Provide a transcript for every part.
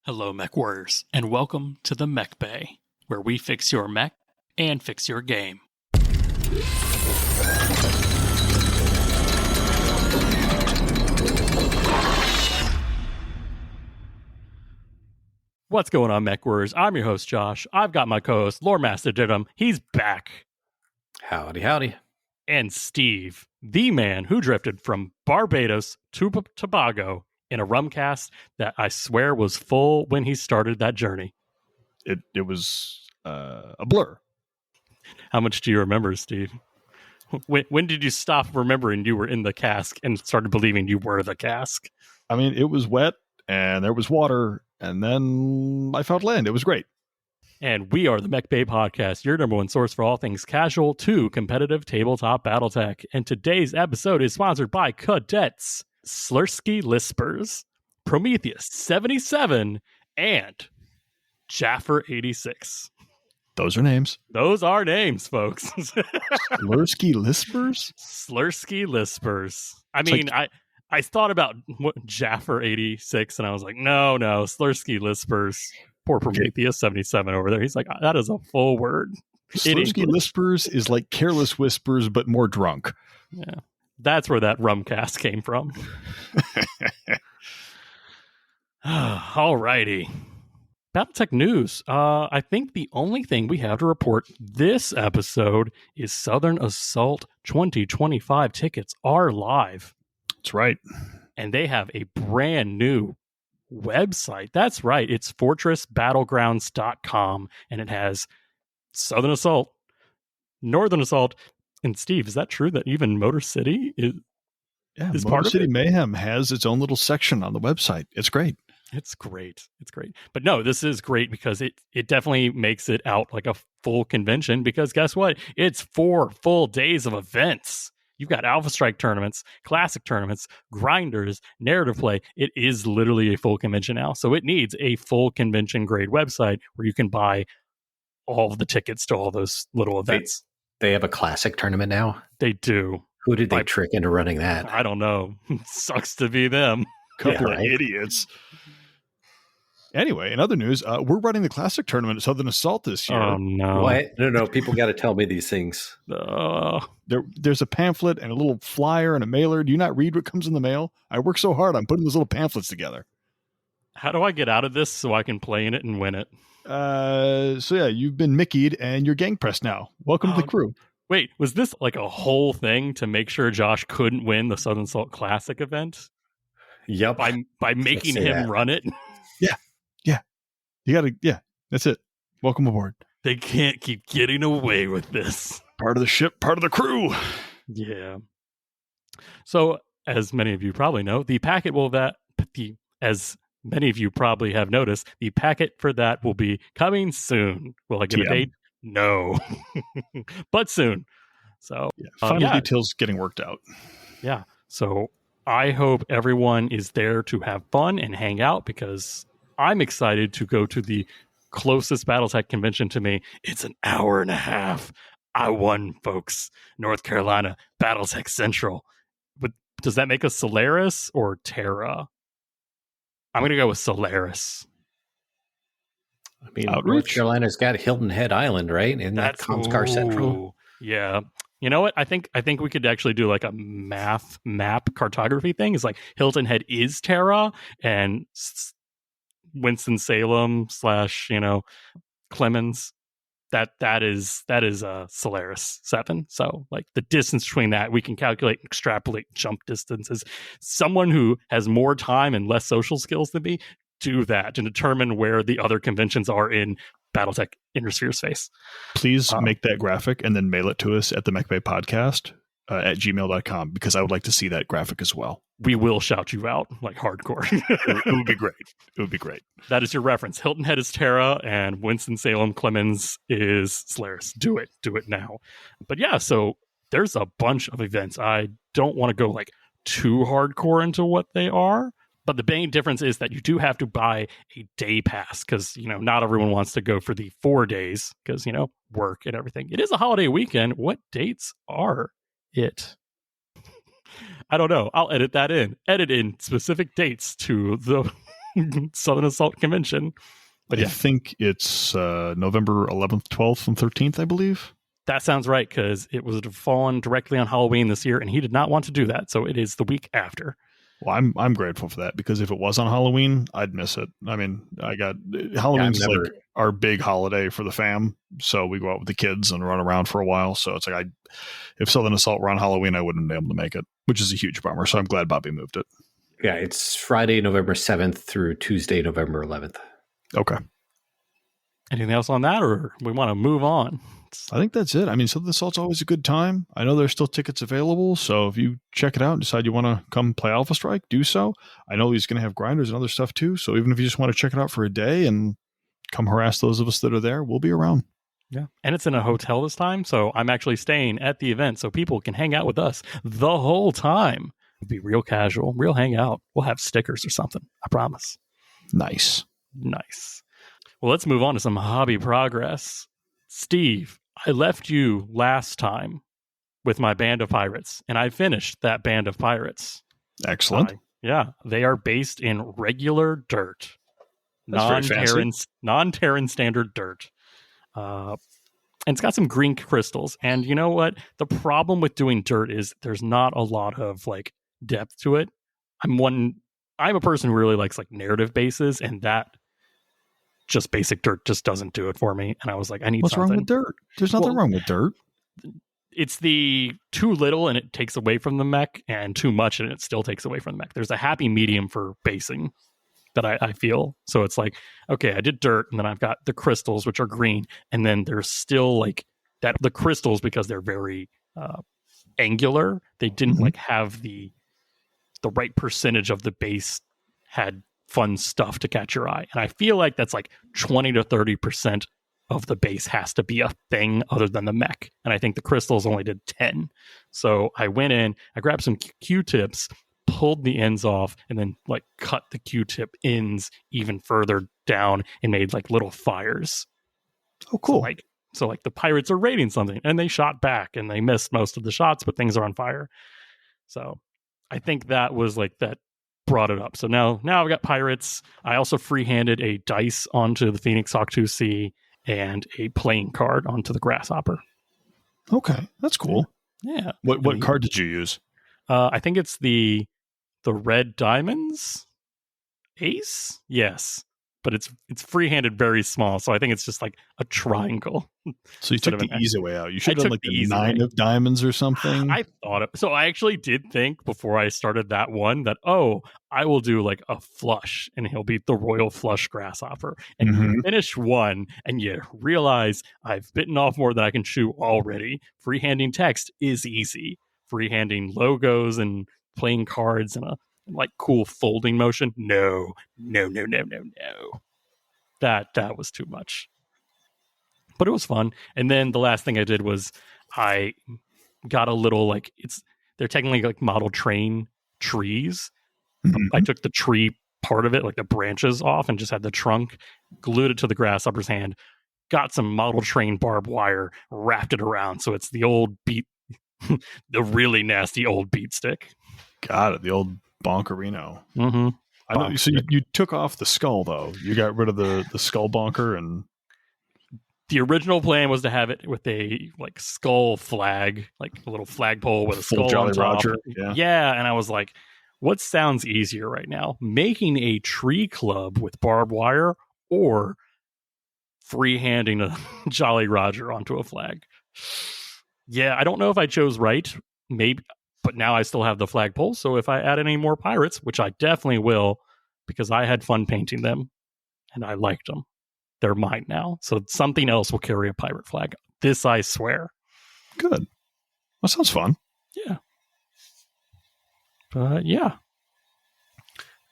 Hello, Mechwarriors, and welcome to the Mechbay, where we fix your mech and fix your game. What's going on, Mechwarriors? I'm your host, Josh. I've got my co-host, Lore Master Diddum. He's back. Howdy, howdy. And Steve, the man who drifted from Barbados to Tobago in a rumcast that I swear was full when he started that journey. It was a blur. How much do you remember, Steve? When did you stop remembering you were in the cask and started believing you were the cask? I mean, it was wet and there was water, and then I found land. It was great. And we are the Mechbay Podcast, your number one source for all things casual to competitive tabletop battletech. And today's episode is sponsored by Cadets, Slursky Lispers, Prometheus 77, and Jaffer 86. Those are names. Those are names, folks. Slursky Lispers? Slursky Lispers. I mean, like, I thought about Jaffer 86, and I was like, no, Slursky Lispers. Poor Prometheus 77 over there. He's like, that is a full word. Slursky Lispers is like Careless Whispers, but more drunk. Yeah. That's where that rumcast came from. Alrighty. Battletech news. I think the only thing we have to report this episode is Southern Assault 2025 tickets are live. That's right. And they have a brand new website. That's right. It's fortressbattlegrounds.com, and it has Southern Assault, Northern Assault, and Steve, is that true that even Motor City is Motor part City of it? Mayhem has its own little section on the website. It's great. It's great. It's great. But no, this is great because it definitely makes it out like a full convention, because guess what? It's 4 full days of events. You've got Alpha Strike tournaments, classic tournaments, grinders, narrative play. It is literally a full convention now. So it needs a full convention grade website where you can buy all of the tickets to all those little events. They have a classic tournament now? They do. Who did they trick into running that? I don't know. Sucks to be them. Couple of idiots. Anyway, in other news, we're running the classic tournament at Southern Assault this year. Oh, no. What? No. People got to tell me these things. There's a pamphlet and a little flyer and a mailer. Do you not read what comes in the mail? I work so hard on putting those little pamphlets together. How do I get out of this so I can play in it and win it? You've been Mickey'd and you're gang pressed now. Welcome to the crew. Wait, was this like a whole thing to make sure Josh couldn't win the Southern Assault Classic event? Yep. By making him run it? Yeah. That's it. Welcome aboard. They can't keep getting away with this. Part of the ship, part of the crew. Yeah. So, as many of you probably know, as many of you probably have noticed, the packet for that will be coming soon. Will I get a date? No. But soon. So, final details getting worked out. Yeah. So, I hope everyone is there to have fun and hang out, because I'm excited to go to the closest Battletech convention to me. It's an hour and a half. I won, folks. North Carolina, Battletech Central. But does that make us Solaris or Terra? I'm going to go with Solaris. I mean, North Carolina's got Hilton Head Island, right? And that's Comscar Central. Yeah. You know what? I think we could actually do like a map cartography thing. It's like Hilton Head is Terra, and Winston-Salem / Clemens, that is Solaris 7. So like the distance between that, we can calculate and extrapolate jump distances. Someone who has more time and less social skills than me do that to determine where the other conventions are in Battletech Intersphere space. Please make that graphic and then mail it to us at the Mechbay Podcast at gmail.com, because I would like to see that graphic as well. We will shout you out like hardcore. It would be great. It would be great. That is your reference. Hilton Head is Terra and Winston-Salem Clemens is Solaris. Do it now. But yeah, so there's a bunch of events. I don't want to go like too hardcore into what they are, but the main difference is that you do have to buy a day pass, because not everyone wants to go for the 4 days because work and everything. It is a holiday weekend. What dates are it? I don't know. I'll edit that in. Edit in specific dates to the Southern Assault Convention. But I think it's November 11th, 12th, and 13th, I believe. That sounds right, because it was fallen directly on Halloween this year, and he did not want to do that, so it is the week after. Well, I'm grateful for that, because if it was on Halloween, I'd miss it. I mean, Halloween's like our big holiday for the fam, so we go out with the kids and run around for a while. So it's like if Southern Assault were on Halloween, I wouldn't be able to make it, which is a huge bummer. So I'm glad Bobby moved it. Yeah, it's Friday, November 7th through Tuesday, November 11th. Okay. Anything else on that, or we want to move on? I think that's it. I mean, Southern Assault's always a good time. I know there's still tickets available, so if you check it out and decide you want to come play Alpha Strike, do so. I know he's going to have grinders and other stuff too, so even if you just want to check it out for a day and come harass those of us that are there, we'll be around. Yeah, and it's in a hotel this time, so I'm actually staying at the event so people can hang out with us the whole time. It'll be real casual, real hangout. We'll have stickers or something, I promise. Nice. Well, let's move on to some hobby progress. Steve, I left you last time with my band of pirates, and I finished that band of pirates. Excellent. They are based in regular dirt. Non-Terran standard dirt. And it's got some green crystals. And you know what? The problem with doing dirt is there's not a lot of like depth to it. I'm a person who really likes like narrative bases, and that just basic dirt just doesn't do it for me. And I was like, I need What's something. Wrong with dirt? There's nothing wrong with dirt. It's the too little and it takes away from the mech, and too much and it still takes away from the mech. There's a happy medium for basing that I feel. So it's like, okay, I did dirt, and then I've got the crystals, which are green, and then there's still like that the crystals, because they're very angular, they didn't like have the right percentage of the base had fun stuff to catch your eye. And I feel like that's like 20 to 30% of the base has to be a thing other than the mech. And I think the crystals only did 10. So I went in, I grabbed some Q-tips, pulled the ends off, and then like cut the Q-tip ends even further down and made like little fires. Oh, cool. So like the pirates are raiding something, and they shot back, and they missed most of the shots, but things are on fire. So I think that was like that brought it up. So now I've got pirates. I also free-handed a dice onto the Phoenix Hawk 2C and a playing card onto the Grasshopper. Okay, that's cool. Yeah. What card did you use? I think it's the red diamonds ace. Yes, but it's free-handed, very small. So I think it's just like a triangle. So you took the easy way out. You should have done like the 9 of diamonds or something. I thought so. I actually did think before I started that one that, I will do like a flush, and he'll be the royal flush Grasshopper. And you finish one, and you realize I've bitten off more than I can chew already. Freehanding text is easy. Freehanding logos and playing cards and a like cool folding motion. No. That was too much. But it was fun. And then the last thing I did was I got a little they're technically like model train trees. I took the tree part of it, like the branches off, and just had the trunk, glued it to the Grasshopper's hand, got some model train barbed wire, wrapped it around. So it's the old beat, the really nasty old beat stick. Got it. The old bonkerino. I know. So you took off the skull, though. You got rid of the skull bonker, and the original plan was to have it with a like skull flag, like a little flagpole with a skull Jolly on top. Roger. Yeah, and I was like, what sounds easier right now? Making a tree club with barbed wire, or free-handing a Jolly Roger onto a flag? Yeah, I don't know if I chose right. Maybe. But now I still have the flagpole, so if I add any more pirates, which I definitely will, because I had fun painting them, and I liked them, they're mine now. So something else will carry a pirate flag. This I swear. Good. That sounds fun. Yeah. But yeah.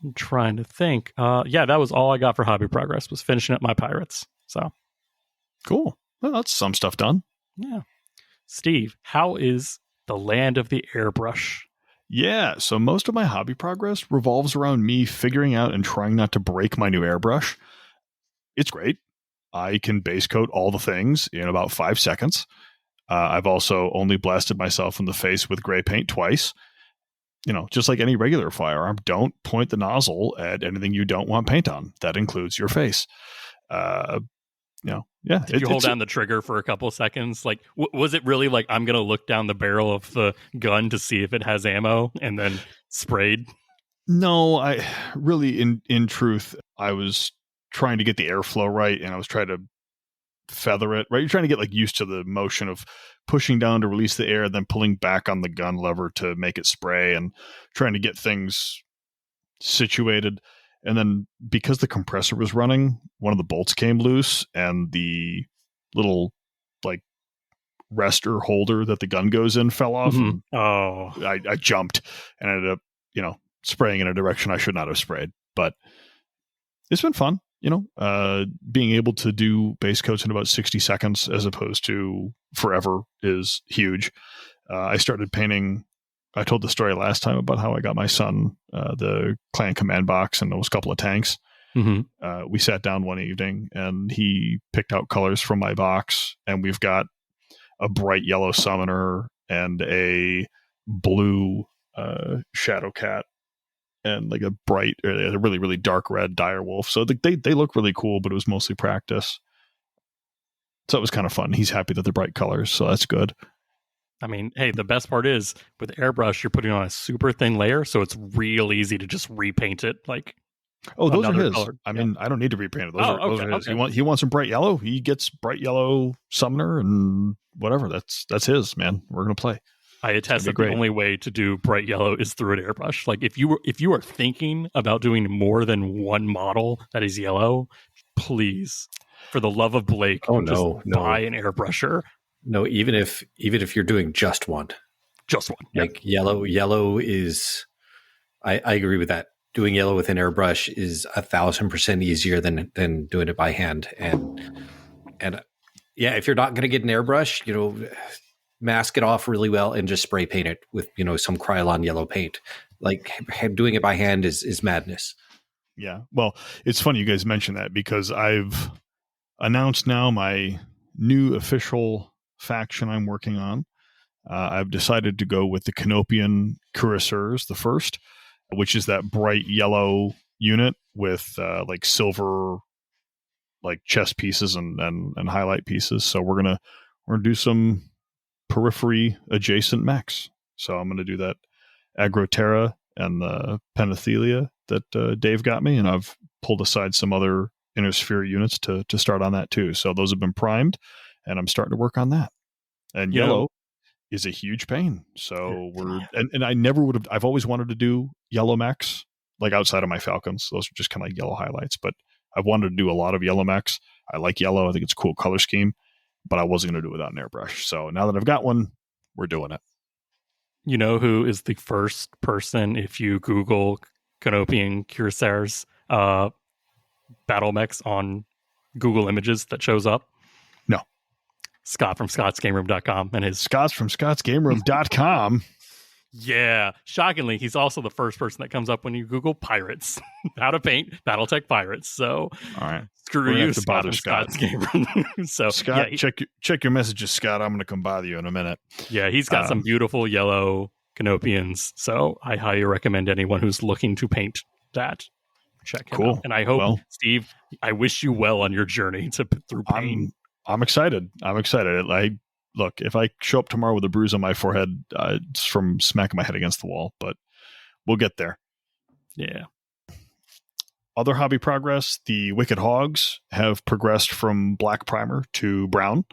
I'm trying to think. That was all I got for hobby progress, was finishing up my pirates. So cool. Well, that's some stuff done. Yeah. Steve, how is the land of the airbrush? Yeah, so most of my hobby progress revolves around me figuring out and trying not to break my new airbrush. It's great. I can base coat all the things in about 5 seconds. I've also only blasted myself in the face with gray paint twice. just like any regular firearm, don't point the nozzle at anything you don't want paint on. That includes your face. Did you hold down the trigger for a couple of seconds? Like, was it really like, I'm going to look down the barrel of the gun to see if it has ammo and then sprayed? No, I really, in truth, I was trying to get the airflow right, and I was trying to feather it, right? You're trying to get like used to the motion of pushing down to release the air, then pulling back on the gun lever to make it spray, and trying to get things situated. And then because the compressor was running, one of the bolts came loose, and the little like rester holder that the gun goes in fell off. Mm-hmm. Oh, I jumped and ended up, spraying in a direction I should not have sprayed. But it's been fun, being able to do base coats in about 60 seconds as opposed to forever is huge. I started painting. I told the story last time about how I got my son the clan command box and those couple of tanks. Mm-hmm. We sat down one evening and he picked out colors from my box, and we've got a bright yellow summoner and a blue shadow cat and like a really, really dark red dire wolf. So they look really cool, but it was mostly practice. So it was kind of fun. He's happy that they're bright colors, so that's good. I mean, hey, the best part is with airbrush, you're putting on a super thin layer, so it's real easy to just repaint it. Like, those are his. Color. I mean, I don't need to repaint it. Those are his. Okay. He wants some bright yellow. He gets bright yellow summoner and whatever. That's his, man. We're gonna play. I attest that the only way to do bright yellow is through an airbrush. Like if you are thinking about doing more than one model that is yellow, please, for the love of Blake, buy an airbrusher. No, even if you're doing just one. Like yellow is, I agree with that. Doing yellow with an airbrush is 1,000% easier than doing it by hand. And yeah, if you're not going to get an airbrush, mask it off really well and just spray paint it with, some Krylon yellow paint. Like doing it by hand is madness. Yeah. Well, it's funny you guys mentioned that because I've announced now my new official faction I'm working on. I've decided to go with the Canopian Cuirassiers, the first, which is that bright yellow unit with like silver like chest pieces and highlight pieces. So we're gonna do some periphery adjacent mechs. So I'm gonna do that Agroterra and the Penethelia that Dave got me, and I've pulled aside some other Inner Sphere units to start on that too. So those have been primed, and I'm starting to work on that. And yellow is a huge pain. So and I never would have. I've always wanted to do yellow mechs, like outside of my Falcons. Those are just kind of like yellow highlights. But I've wanted to do a lot of yellow mechs. I like yellow. I think it's a cool color scheme. But I wasn't going to do it without an airbrush. So now that I've got one, we're doing it. You know who is the first person, if you Google Canopian Cuirassiers battle mechs on Google Images, that shows up? No. Scott from ScotsGameRoom.com and his Scott's from ScotsGameRoom.com. Yeah. Shockingly, he's also the first person that comes up when you Google pirates. How to paint Battletech pirates. So all right. Screw you, Scott from Scott's Game Room. So Scott, check your messages, Scott. I'm gonna come bother you in a minute. Yeah, he's got some beautiful yellow Canopians. So I highly recommend anyone who's looking to paint that. Check him out. And I hope, Steve, I wish you well on your journey through pain. I'm excited. Look, if I show up tomorrow with a bruise on my forehead, it's from smacking my head against the wall, but we'll get there. Yeah. Other hobby progress, the Wicked Hogs have progressed from black primer to brown.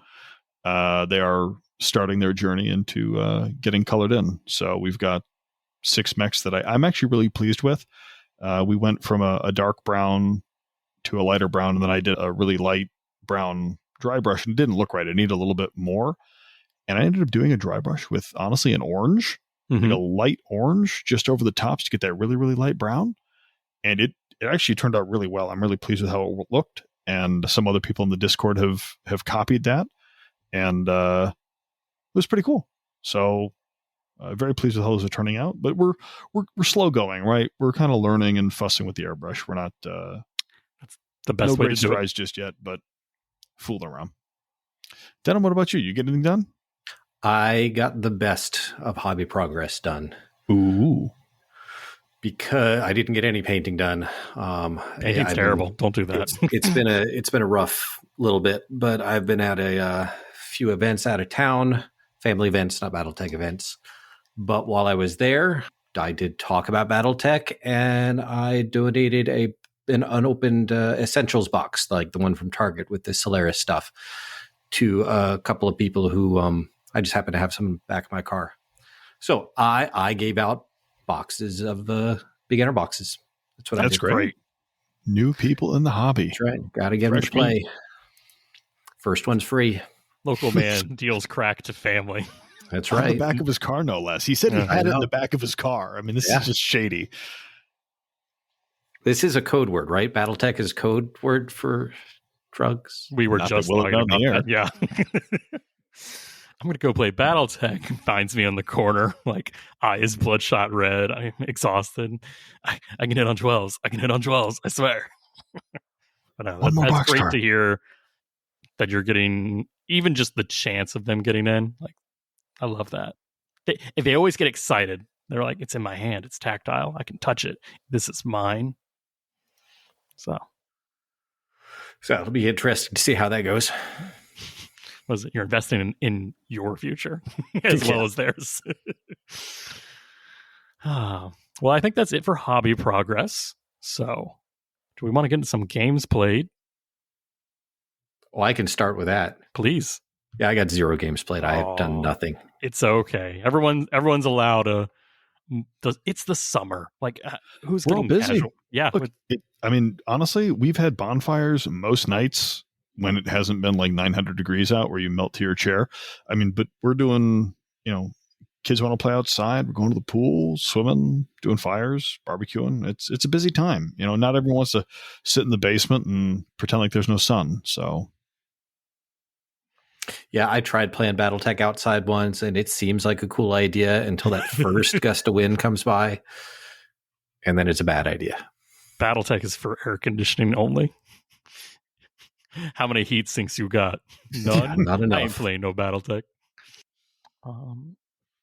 They are starting their journey into getting colored in. So we've got 6 mechs that I'm actually really pleased with. We went from a dark brown to a lighter brown, and then I did a really light brown dry brush, and it didn't look right. It needed a little bit more. And I ended up doing a dry brush with, honestly, an orange, like a light orange just over the tops to get that really, really light brown. And it actually turned out really well. I'm really pleased with how it looked. And some other people in the Discord have copied that. And it was pretty cool. So very pleased with how those are turning out. But we're slow going, right? We're kind of learning and fussing with the airbrush. We're not that's the best way to do it just yet, but fooling around. Denham, what about you? You get anything done? I got the best of hobby progress done. Ooh. because I didn't get any painting done. Painting's terrible. Don't do that. It's been a rough little bit, but I've been at a few events out of town, family events, not BattleTech events. But while I was there, I did talk about BattleTech, and I donated an unopened essentials box, like the one from Target with the Solaris stuff, to a couple of people who I just happened to have some back of my car. So I gave out boxes of beginner boxes. That's what I did. That's great. New people in the hobby. That's right. Got to get them to play. First one's free. Local man deals crack to family. That's right. On the back of his car, no less. He said he had it in the back of his car. I mean, this is just shady. This is a code word, right? BattleTech is code word for drugs. We were just talking about that. Yeah. I'm going to go play BattleTech. Finds me on the corner, like eyes bloodshot red. I'm exhausted. I can hit on 12s. I swear. But no, that's great to hear that you're getting even just the chance of them getting in. Like, I love that. They always get excited. They're like, it's in my hand. It's tactile. I can touch it. This is mine. So it'll be interesting to see how that goes. Was it you're investing in your future as well as theirs? Well, I think that's it for hobby progress. So, do we want to get into some games played? Well, I can start with that. Please. Yeah, I got 0 games played. I have done nothing. It's okay. Everyone's allowed to. It's the summer. Like, who's getting busy? Casual? Yeah. Look, I mean, honestly, we've had bonfires most nights when it hasn't been like 900 degrees out where you melt to your chair. I mean, but we're doing, kids want to play outside. We're going to the pool, swimming, doing fires, barbecuing. It's a busy time. Not everyone wants to sit in the basement and pretend like there's no sun. So. Yeah, I tried playing BattleTech outside once, and it seems like a cool idea until that first gust of wind comes by, and then it's a bad idea. BattleTech is for air conditioning only. How many heat sinks you got? None. Yeah, not enough. I ain't playing no BattleTech.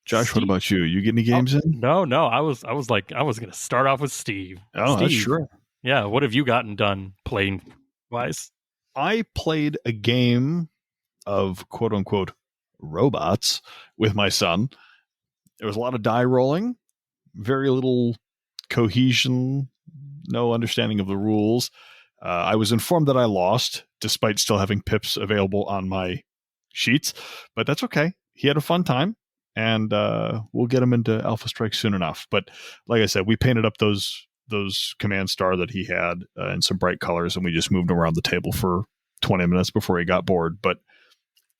Josh, Steve, what about you? You get any games in? No. I was going to start off with Steve. Oh, Steve, that's true. Yeah, what have you gotten done playing wise? I played a game of quote unquote robots with my son. There was a lot of die rolling, very little cohesion, no understanding of the rules. I was informed that I lost, despite still having pips available on my sheets, but that's okay. He had a fun time, and we'll get him into Alpha Strike soon enough. But like I said, we painted up those Command Star that he had in some bright colors, and we just moved him around the table for 20 minutes before he got bored. But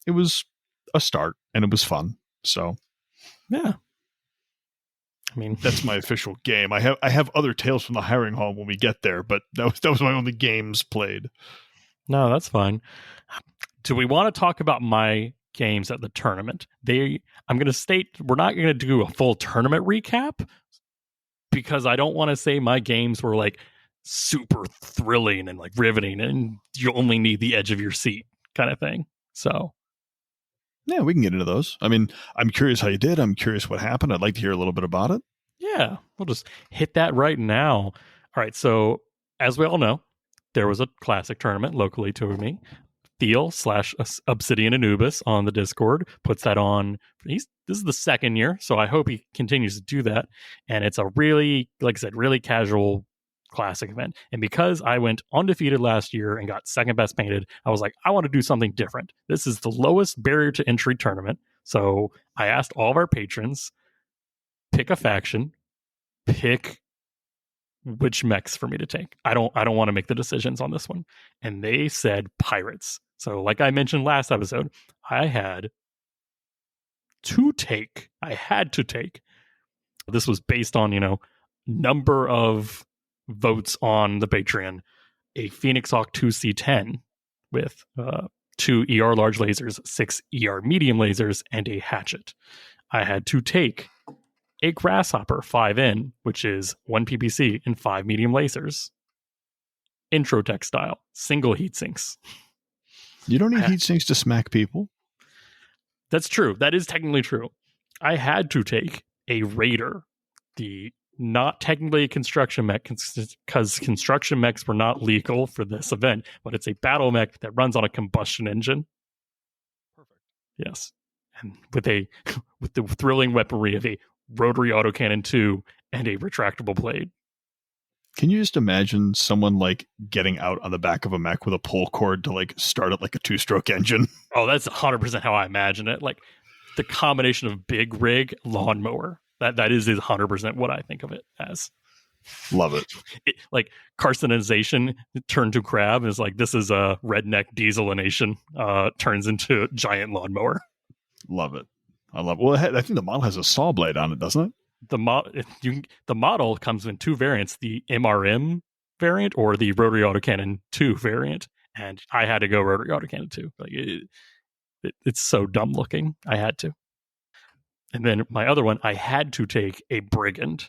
it was a start, and it was fun. So, yeah. I mean, that's my official game. I have other tales from the hiring hall when we get there, but that was my only games played. No, that's fine. Do we want to talk about my games at the tournament? I'm going to state we're not going to do a full tournament recap because I don't want to say my games were like super thrilling and like riveting and you only need the edge of your seat kind of thing. So. Yeah, we can get into those. I mean, I'm curious how you did. I'm curious what happened. I'd like to hear a little bit about it. Yeah, we'll just hit that right now. All right, so as we all know, there was a classic tournament locally to me. Theo/Obsidian Anubis on the Discord puts that on. This is the second year, so I hope he continues to do that. And it's a really, like I said, really casual classic event. And because I went undefeated last year and got second best painted, I was like, I want to do something different. This is the lowest barrier to entry tournament. So I asked all of our patrons, pick a faction, pick which mechs for me to take. I don't want to make the decisions on this one. And they said pirates. So like I mentioned last episode, I had to take. This was based on, number of votes on the Patreon, a Phoenix Hawk 2C10 with 2 ER large lasers, 6 ER medium lasers, and a hatchet. I had to take a Grasshopper 5N, which is 1 PPC and 5 medium lasers. Intro tech style, single heat sinks. You don't need heat sinks to smack people. That's true. That is technically true. I had to take a Raider, the not technically a construction mech because construction mechs were not legal for this event, but it's a battle mech that runs on a combustion engine. Perfect. Yes. And with the thrilling weaponry of a rotary autocannon 2 and a retractable blade. Can you just imagine someone like getting out on the back of a mech with a pull cord to like start it like a 2-stroke engine? Oh, that's 100% how I imagine it. Like the combination of big rig lawnmower. That is 100% what I think of it as. Love it. Like carcinization turned to crab is like, this is a redneck dieselination turns into giant lawnmower. Love it. I love it. Well, I think the model has a saw blade on it, doesn't it? The model comes in 2 variants, the MRM variant or the rotary autocannon 2 variant. And I had to go rotary autocannon 2. Like it's so dumb looking. I had to. And then my other one, I had to take a Brigand.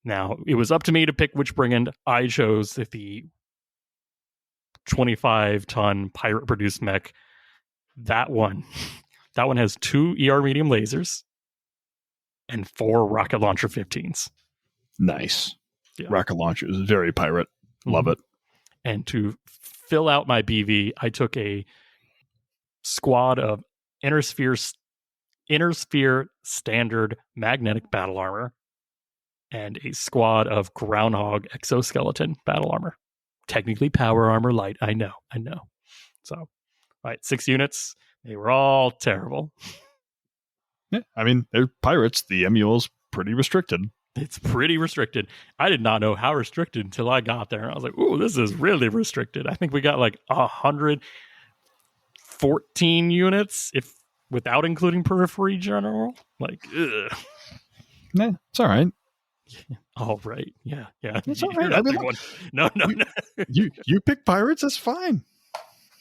Now, it was up to me to pick which Brigand. I chose the 25-ton pirate-produced mech. That one has 2 ER medium lasers and 4 rocket launcher 15s. Nice. Yeah. Rocket launcher is very pirate. Love it. And to fill out my BV, I took a squad of Inner Sphere standard magnetic battle armor and a squad of groundhog exoskeleton battle armor. Technically power armor light. I know. So, all right, 6 units. They were all terrible. Yeah, I mean, they're pirates. The MUL's pretty restricted. It's pretty restricted. I did not know how restricted until I got there. And I was like, ooh, this is really restricted. I think we got like 114 units without including periphery general. Like, ugh. Nah, it's all right. All right. Yeah. It's all right. I mean, no. You pick pirates, that's fine.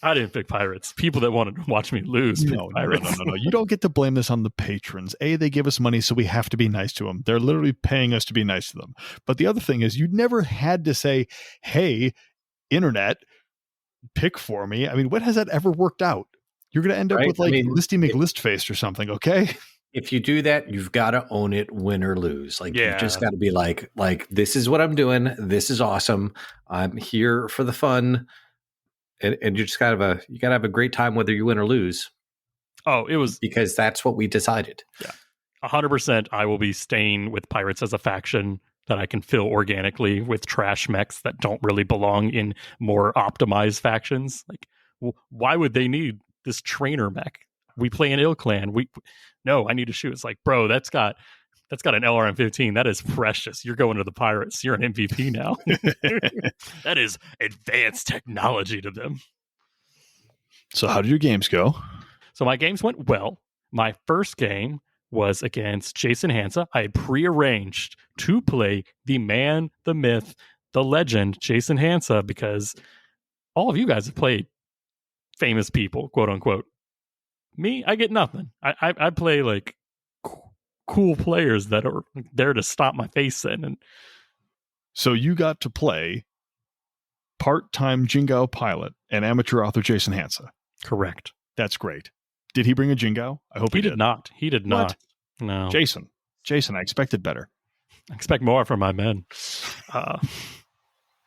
I didn't pick pirates. People that wanted to watch me lose picked pirates. No. You don't get to blame this on the patrons. They give us money, so we have to be nice to them. They're literally paying us to be nice to them. But the other thing is, you never had to say, hey, internet, pick for me. I mean, when has that ever worked out? You're going to end up with like Listy McListface or something, okay? If you do that, you've got to own it, win or lose. Like, you've just got to be like, this is what I'm doing. This is awesome. I'm here for the fun. And you just gotta have a great time whether you win or lose. Oh, it was because that's what we decided. Yeah, 100%. I will be staying with pirates as a faction that I can fill organically with trash mechs that don't really belong in more optimized factions. Like, why would they need this trainer mech? We play an ill clan. I need to shoot. It's like, bro, that's got an LRM-15. That is precious. You're going to the pirates. You're an MVP now. That is advanced technology to them. So how did your games go? So my games went well. My first game was against Jason Hansa. I had prearranged to play the man, the myth, the legend, Jason Hansa, because all of you guys have played famous people, quote unquote. Me, I get nothing. I play like cool players that are there to stop my face in. And so you got to play part-time Jingao pilot and amateur author Jason Hansa. Correct. That's great. Did he bring a Jingao? I hope he did. Not. He did not. No. Jason, I expected better. I expect more from my men.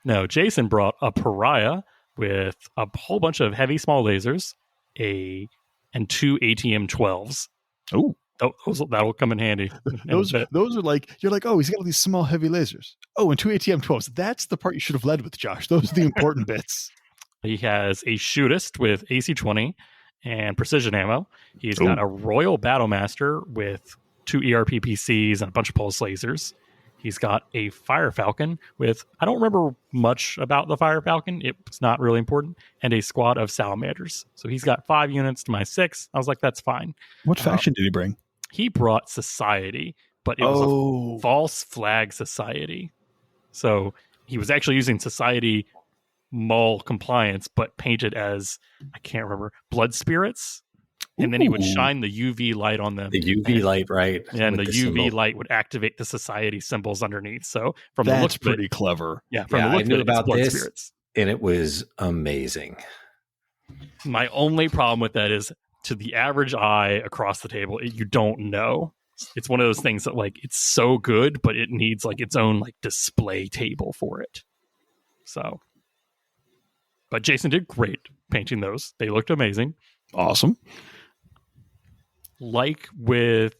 No, Jason brought a Pariah with a whole bunch of heavy small lasers, and 2 ATM-12s. Oh. That'll come in handy. Those are like, you're like, oh, he's got all these small heavy lasers. Oh, and 2 ATM-12s. That's the part you should have led with, Josh. Those are the important bits. He has a shootist with AC-20 and precision ammo. He's got a Royal Battlemaster with 2 ERPPCs and a bunch of pulse lasers. He's got a Fire Falcon with, I don't remember much about the Fire Falcon. It's not really important. And a squad of Salamanders. So he's got 5 units to my 6. I was like, that's fine. What faction did he bring? He brought Society, but it was a false flag Society. So he was actually using Society Mall compliance, but painted as, I can't remember, blood spirits. And then he would shine the UV light on them. The UV light, right? And the UV light would activate the Society symbols underneath. So from that's the look pretty of it, clever. Yeah, from the look I knew of it, about blood this, spirits. And it was amazing. My only problem with that is, to the average eye across the table, you don't know. It's one of those things that like it's so good, but it needs like its own like display table for it. So, but Jason did great painting those. They looked amazing. Awesome. Like with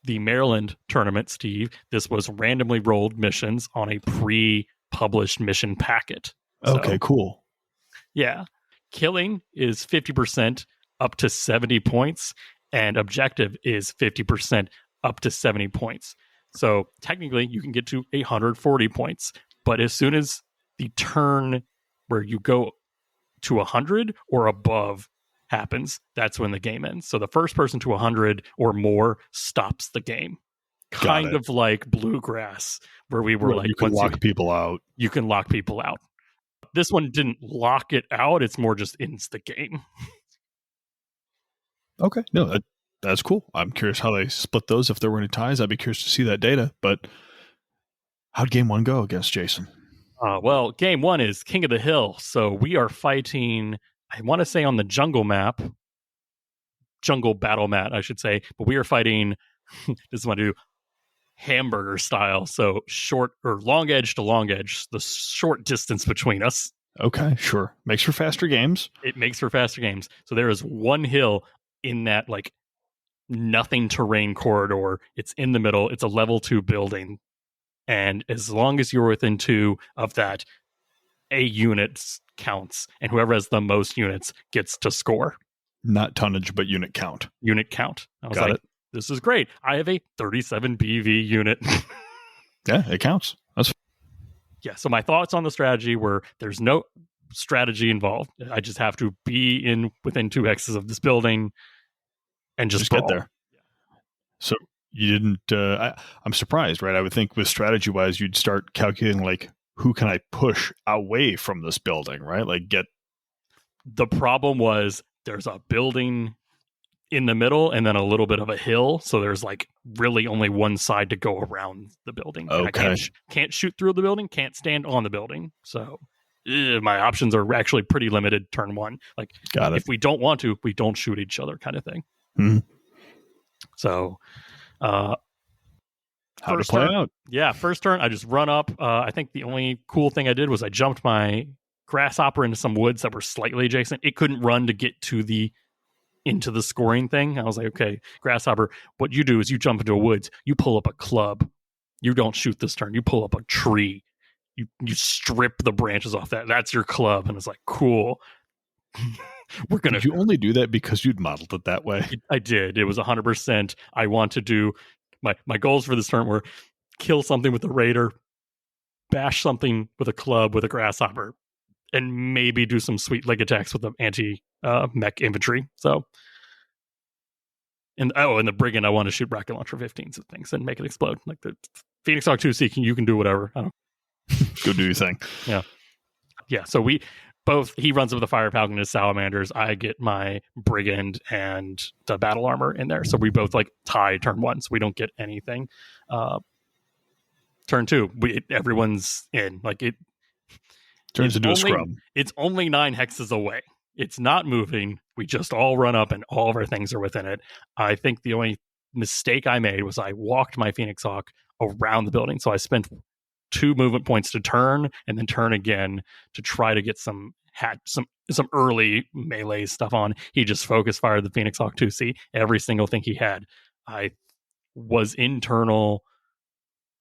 the Maryland tournament, Steve, this was randomly rolled missions on a pre-published mission packet. Okay, cool. Yeah. Killing is 50% up to 70 points, and objective is 50% up to 70 points. So technically, you can get to 140 points. But as soon as the turn where you go to 100 or above happens, that's when the game ends. So the first person to 100 or more stops the game. Kind of like Bluegrass, where we were like, you can lock people out. You can lock people out. This one didn't lock it out. It's more just ends the game. Okay. No, that's cool. I'm curious how they split those. If there were any ties, I'd be curious to see that data. But how'd game one go against Jason? Well, game one is King of the Hill. So we are fighting, I want to say on the jungle battle mat, I should say. But we are fighting, this is what I do, hamburger style. So short or long edge to long edge, the short distance between us. Okay, sure. Makes for faster games. It makes for faster games. So there is one hill in that like nothing terrain corridor. It's in the middle. It's a level 2 building. And as long as you're within 2 of that, a unit counts. And whoever has the most units gets to score. Not tonnage, but unit count. Unit count. I was like, this is great. I have a 37 BV unit. Yeah, it counts. Yeah, so my thoughts on the strategy were there's no strategy involved. I just have to be within 2 hexes of this building and just get there. So you didn't, I'm surprised, right? I would think with strategy wise, you'd start calculating like, who can I push away from this building, right? Like the problem was there's a building in the middle and then a little bit of a hill. So there's like really only one side to go around the building. Okay. I can't shoot through the building, can't stand on the building. So my options are actually pretty limited turn one. Like if we don't want to, we don't shoot each other kind of thing. Mm-hmm. So how to play it out? Yeah, first turn, I just run up. I think the only cool thing I did was I jumped my grasshopper into some woods that were slightly adjacent. It couldn't run to get into the scoring thing. I was like, okay, grasshopper, what you do is you jump into a woods, you pull up a club. You don't shoot this turn. You pull up a tree. You strip the branches off that. That's your club. And it's like, cool. Did you only do that because you'd modeled it that way? I did. It was 100%. I want to do my goals for this turn were kill something with a raider, bash something with a club with a grasshopper, and maybe do some sweet leg attacks with the anti-mech infantry. So, and the brigand, I want to shoot rocket launcher 15s and things and make it explode. Like the Phoenix Hawk 2C, you can do whatever. I don't. Go do your thing. Yeah. So he runs with the Fire Falcon and his salamanders. I get my brigand and the battle armor in there. So we both like tie turn one, so we don't get anything. Turn two, everyone's in. Like it turns into a scrub. It's only 9 hexes away. It's not moving. We just all run up and all of our things are within it. I think the only mistake I made was I walked my Phoenix Hawk around the building. So I spent 2 movement points to turn and then turn again to try to get some early melee stuff on. He just focus fired the Phoenix Hawk 2C. Every single thing he had. I was internal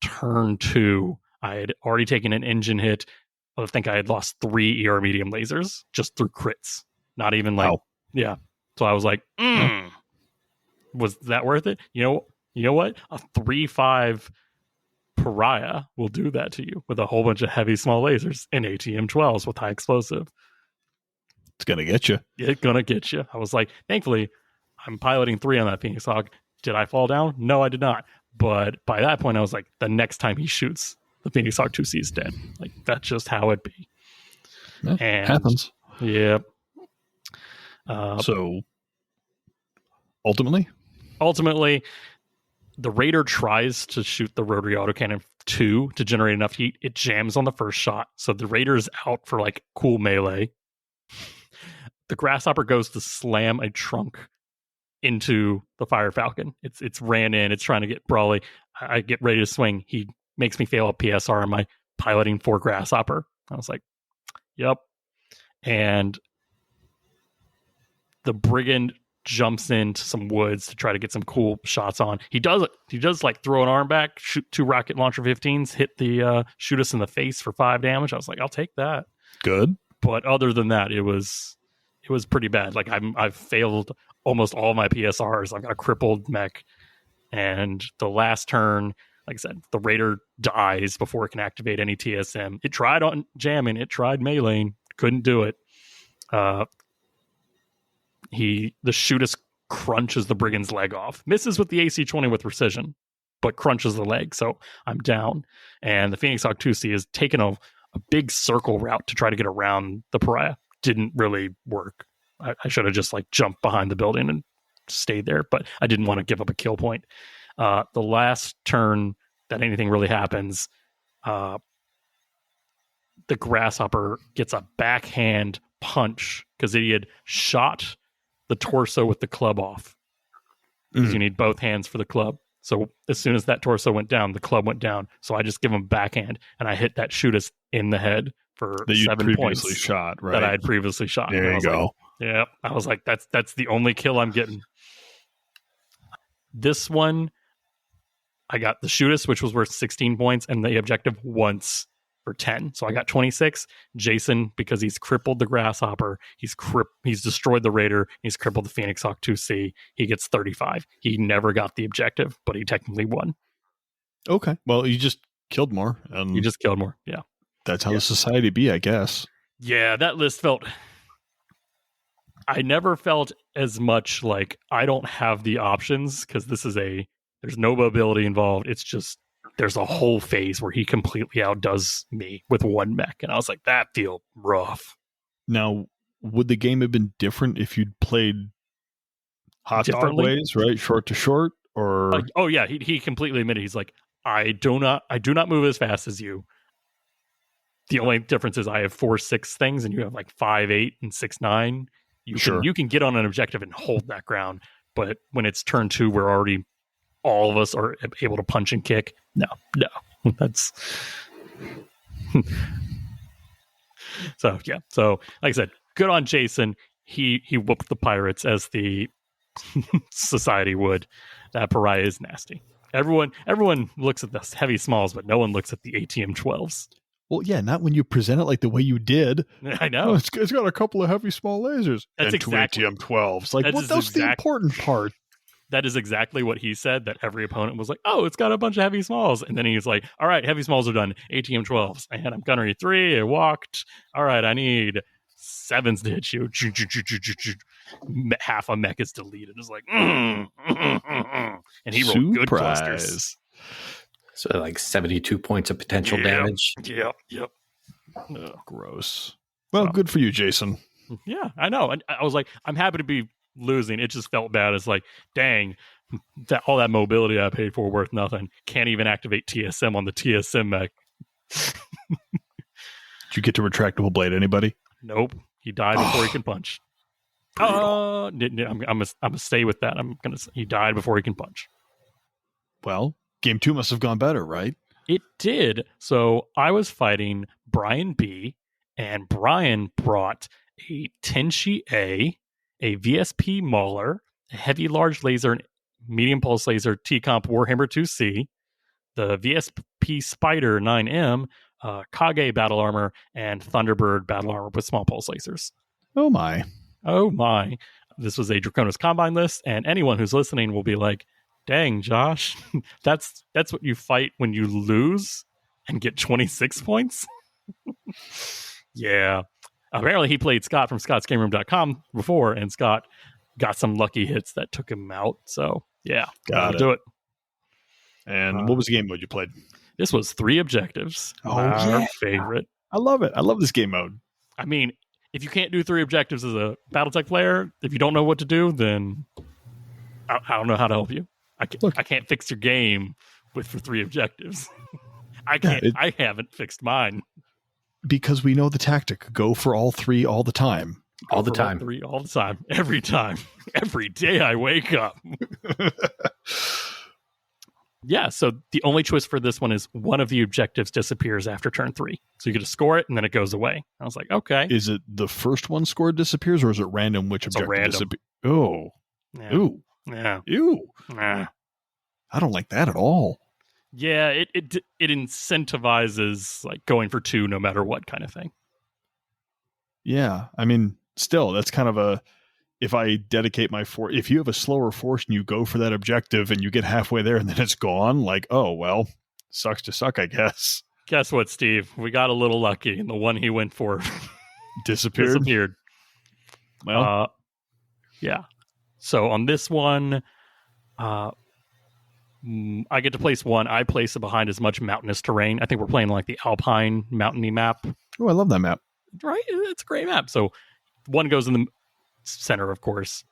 turn 2. I had already taken an engine hit. I think I had lost 3 ER medium lasers just through crits. Not even like, yeah. So I was like, was that worth it? You know what? A 3-5 pariah will do that to you with a whole bunch of heavy small lasers and ATM 12s with high explosive. It's going to get you. It's going to get you. I was like, thankfully, I'm piloting 3 on that Phoenix Hawk. Did I fall down? No, I did not. But by that point, I was like, the next time he shoots, the Phoenix Hawk 2C is dead. Like, that's just how it be. Yeah, and happens. Yeah. So, ultimately, the Raider tries to shoot the rotary autocannon 2 to generate enough heat. It jams on the first shot. So the Raider's out for like cool melee. The Grasshopper goes to slam a trunk into the Fire Falcon. It's ran in. It's trying to get Brawly. I get ready to swing. He makes me fail a PSR on my piloting for Grasshopper. I was like, yep. And the Brigand jumps into some woods to try to get some cool shots on. He does like throw an arm back, shoot 2 rocket launcher 15s, hit the shoot us in the face for 5 damage. I was like, I'll take that. Good. But other than that, it was pretty bad. Like I've failed almost all my PSRs. I've got a crippled mech, and the last turn, like I said, the Raider dies before it can activate any TSM. It tried on jamming, it tried meleeing, couldn't do it. The Shootist crunches the Brigand's leg off, misses with the AC-20 with precision, but crunches the leg, so I'm down. And the Phoenix Hawk 2C has taken a big circle route to try to get around the Pariah. Didn't really work. I should have just like jumped behind the building and stayed there, but I didn't want to give up a kill point. The last turn that anything really happens, the Grasshopper gets a backhand punch because he had shot the torso with the club off. Because you need both hands for the club. So as soon as that torso went down, the club went down. So I just give him backhand, and I hit that Shootist in the head for that 7 points. Shot, right? That I had previously shot. There you go. Like, yeah, I was like, that's the only kill I'm getting. This one, I got the Shootist, which was worth 16 points, and the objective once for 10. So I got 26. Jason, because he's crippled the Grasshopper, he's destroyed the Raider, he's crippled the Phoenix Hawk 2C, he gets 35. He never got the objective, but he technically won. Okay. Well, you just killed more. And you just killed more, yeah. That's how the society be, I guess. Yeah, that list felt... I never felt as much like I don't have the options, because there's no mobility involved. It's just there's a whole phase where he completely outdoes me with 1 mech, and I was like, that feel rough. Now, would the game have been different if you'd played hot dog ways, right? Short to short, or oh yeah, he completely admitted, he's like, I do not move as fast as you. The only difference is I have 4-6 things, and you have like 5-8 and 6-9. You can get on an objective and hold that ground, but when it's turn 2, we're already, all of us are able to punch and kick. No, that's so yeah. So like I said, good on Jason. He whooped the pirates as the society would. That Pariah is nasty. Everyone looks at the heavy smalls, but no one looks at the ATM 12s. Well, yeah, not when you present it like the way you did. I know. Oh, it's got a couple of heavy small lasers. That's and exactly 2 ATM-12s. Like, that's the important part. That is exactly what he said, that every opponent was like, oh, it's got a bunch of heavy smalls. And then he's like, all right, heavy smalls are done. ATM 12s. And I'm gunnery 3. I walked. All right, I need 7s to hit you. Half a mech is deleted. It's like, and he rolled good clusters. So like 72 points of potential damage. Yep. Gross. Well, good for you, Jason. Yeah, I know. And I was like, I'm happy to be losing. It just felt bad. It's like, dang, all that mobility I paid for worth nothing. Can't even activate TSM on the TSM mech. Did you get to retractable blade anybody? Nope. He died before he can punch. I'm gonna stay with that. He died before he can punch. Well, game 2 must have gone better, right? It did. So I was fighting Brian B, and Brian brought a Tenchi A VSP Mauler, a heavy large laser, medium pulse laser, T-Comp Warhammer 2C, the VSP Spider 9M, Kage battle armor, and Thunderbird battle armor with small pulse lasers. Oh my. This was a Draconis Combine list, and anyone who's listening will be like, dang, Josh, that's what you fight when you lose and get 26 points? Yeah. Apparently he played Scott from ScottsGameRoom.com before, and Scott got some lucky hits that took him out. So, yeah, gotta do it. And what was the game mode you played? This was 3 objectives. Our favorite. I love it. I love this game mode. I mean, if you can't do 3 objectives as a Battletech player, if you don't know what to do, then I don't know how to help you. I can't fix your game for 3 objectives. I haven't fixed mine. Because we know the tactic. Go for all 3 all the time. All the time. All the time. Every time. Every day I wake up. Yeah, so the only choice for this one is one of the objectives disappears after turn 3. So you get to score it, and then it goes away. I was like, okay. Is it the first one scored disappears, or is it random which objective disappears? Oh. Yeah. Ooh. Yeah. Ew. Nah. I don't like that at all. Yeah, it incentivizes like going for 2 no matter what kind of thing. Yeah, I mean, still, that's kind of a... If I dedicate my force, if you have a slower force and you go for that objective and you get halfway there and then it's gone, like, oh, well, sucks to suck, I guess. Guess what, Steve? We got a little lucky, and the one he went for disappeared. Well, yeah. So on this one, I get to place 1. I place it behind as much mountainous terrain. I think we're playing like the Alpine mountainy map. Oh, I love that map. Right? It's a great map. So 1 goes in the center, of course.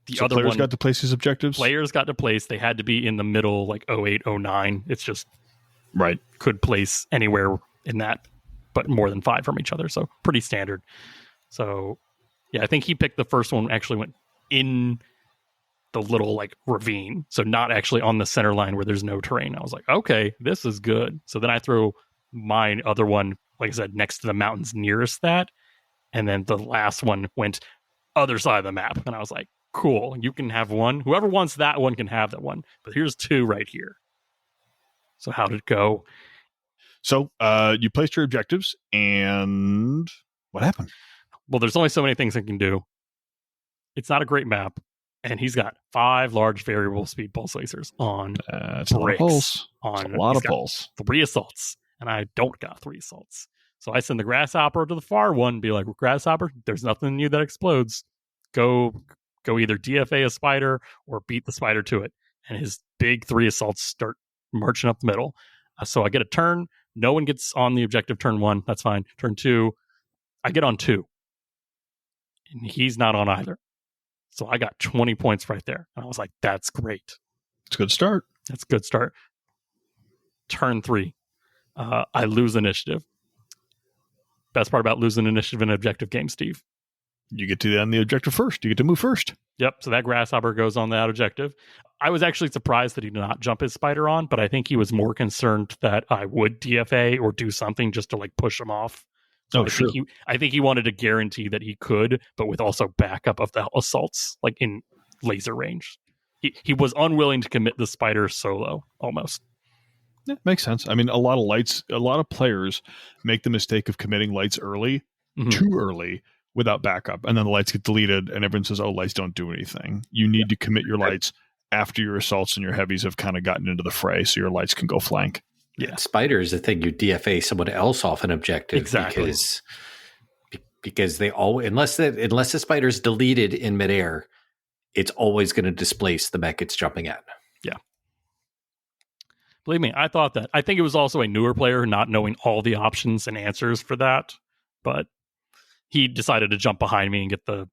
The so other players one got to place his objectives? Players got to place. They had to be in the middle, like 08, 09. It's just right. Could place anywhere in that, but more than 5 from each other. So pretty standard. So yeah, I think he picked the first one, actually went in the little like ravine. So not actually on the center line where there's no terrain. I was like, okay, this is good. So then I throw my other one, like I said, next to the mountains nearest that. And then the last one went other side of the map. And I was like, cool, you can have 1. Whoever wants that one can have that one. But here's 2 right here. So how did it go? So you placed your objectives, and what happened? Well, there's only so many things I can do. It's not a great map. And he's got 5 large variable speed pulse lasers on it's a lot of pulse. On, a lot of pulse. 3 assaults. And I don't got 3 assaults. So I send the Grasshopper to the far one, be like, Grasshopper, there's nothing in you that explodes. Go either DFA a spider or beat the spider to it. And his big 3 assaults start marching up the middle. So I get a turn. No one gets on the objective turn 1. That's fine. Turn 2, I get on 2. And he's not on either. So I got 20 points right there. And I was like, that's great. It's a good start. That's a good start. Turn 3, I lose initiative. Best part about losing initiative in an objective game, Steve. You get to end the objective first. You get to move first. Yep. So that Grasshopper goes on that objective. I was actually surprised that he did not jump his spider on, but I think he was more concerned that I would DFA or do something just to like push him off. So I think he wanted to guarantee that he could, but with also backup of the assaults, like in laser range. He was unwilling to commit the spider solo, almost. Yeah, makes sense. I mean, a lot of players make the mistake of committing lights early, too early, without backup. And then the lights get deleted and everyone says, oh, lights don't do anything. You need to commit your lights after your assaults and your heavies have kind of gotten into the fray so your lights can go flank. Yeah. Spider is the thing you DFA someone else off an objective. Exactly. Because they always, unless the spider's deleted in midair, it's always going to displace the mech it's jumping at. Yeah. Believe me, I thought that. I think it was also a newer player not knowing all the options and answers for that, but he decided to jump behind me and get the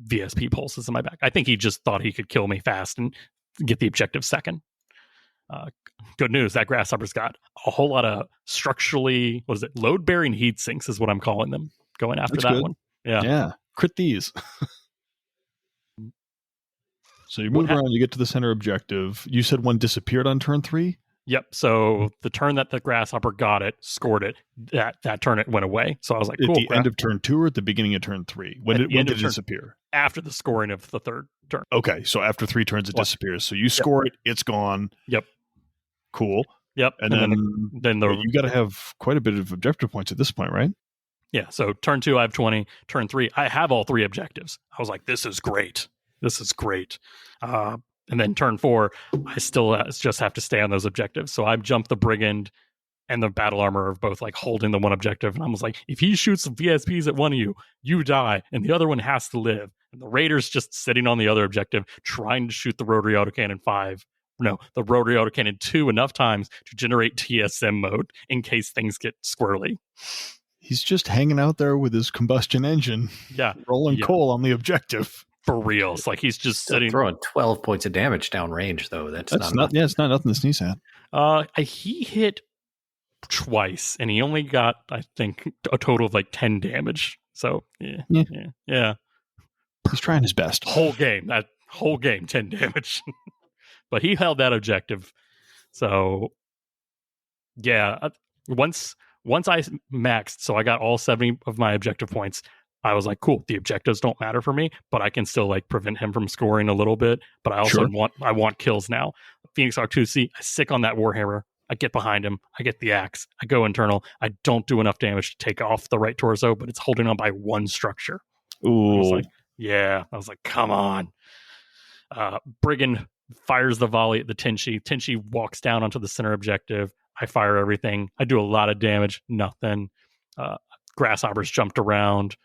VSP pulses in my back. I think he just thought he could kill me fast and get the objective second. Good news, that Grasshopper's got a whole lot of structurally, load-bearing heat sinks is what I'm calling them, going after that one. Yeah. Crit these. So you move around, you get to the center objective. You said one disappeared on turn 3? Yep. So the turn that the Grasshopper got it, scored it, that turn it went away. So I was like, cool. At the end of turn 2 or at the beginning of turn 3? When did it disappear? After the scoring of the third turn. Okay. So after 3 turns, it disappears. So you score it, it's gone. Yep. Cool. Yep. And then you got to have quite a bit of objective points at this point, right? Yeah. So turn 2, I have 20. Turn 3, I have all 3 objectives. I was like, this is great. This is great. And then turn 4, I still just have to stay on those objectives. So I jumped the Brigand and the Battle Armor of both like holding the one objective. And I was like, if he shoots some VSPs at one of you, you die. And the other one has to live. And the Raider's just sitting on the other objective, trying to shoot the Rotary Autocannon 5. No, the Rotary Autocannon 2 enough times to generate TSM mode in case things get squirrely. He's just hanging out there with his combustion engine. Yeah. Rolling coal on the objective. For real. It's like he's just sitting. Throwing 12 points of damage downrange, though. That's not it's not nothing to sneeze at. He hit twice, and he only got, I think, a total of like 10 damage So yeah. He's trying his best. Whole game, 10 damage. But he held that objective. So yeah, once I maxed, so I got all 70 of my objective points. I was like, cool, the objectives don't matter for me, but I can still like prevent him from scoring a little bit. But I also want kills now. Phoenix Hawk 2C, I sick on that Warhammer. I get behind him. I get the axe. I go internal. I don't do enough damage to take off the right torso, but it's holding on by one structure. Ooh. I was like, come on. Brigand fires the volley at the Tenchi. Tenchi walks down onto the center objective. I fire everything. I do a lot of damage. Nothing. Grasshoppers jumped around.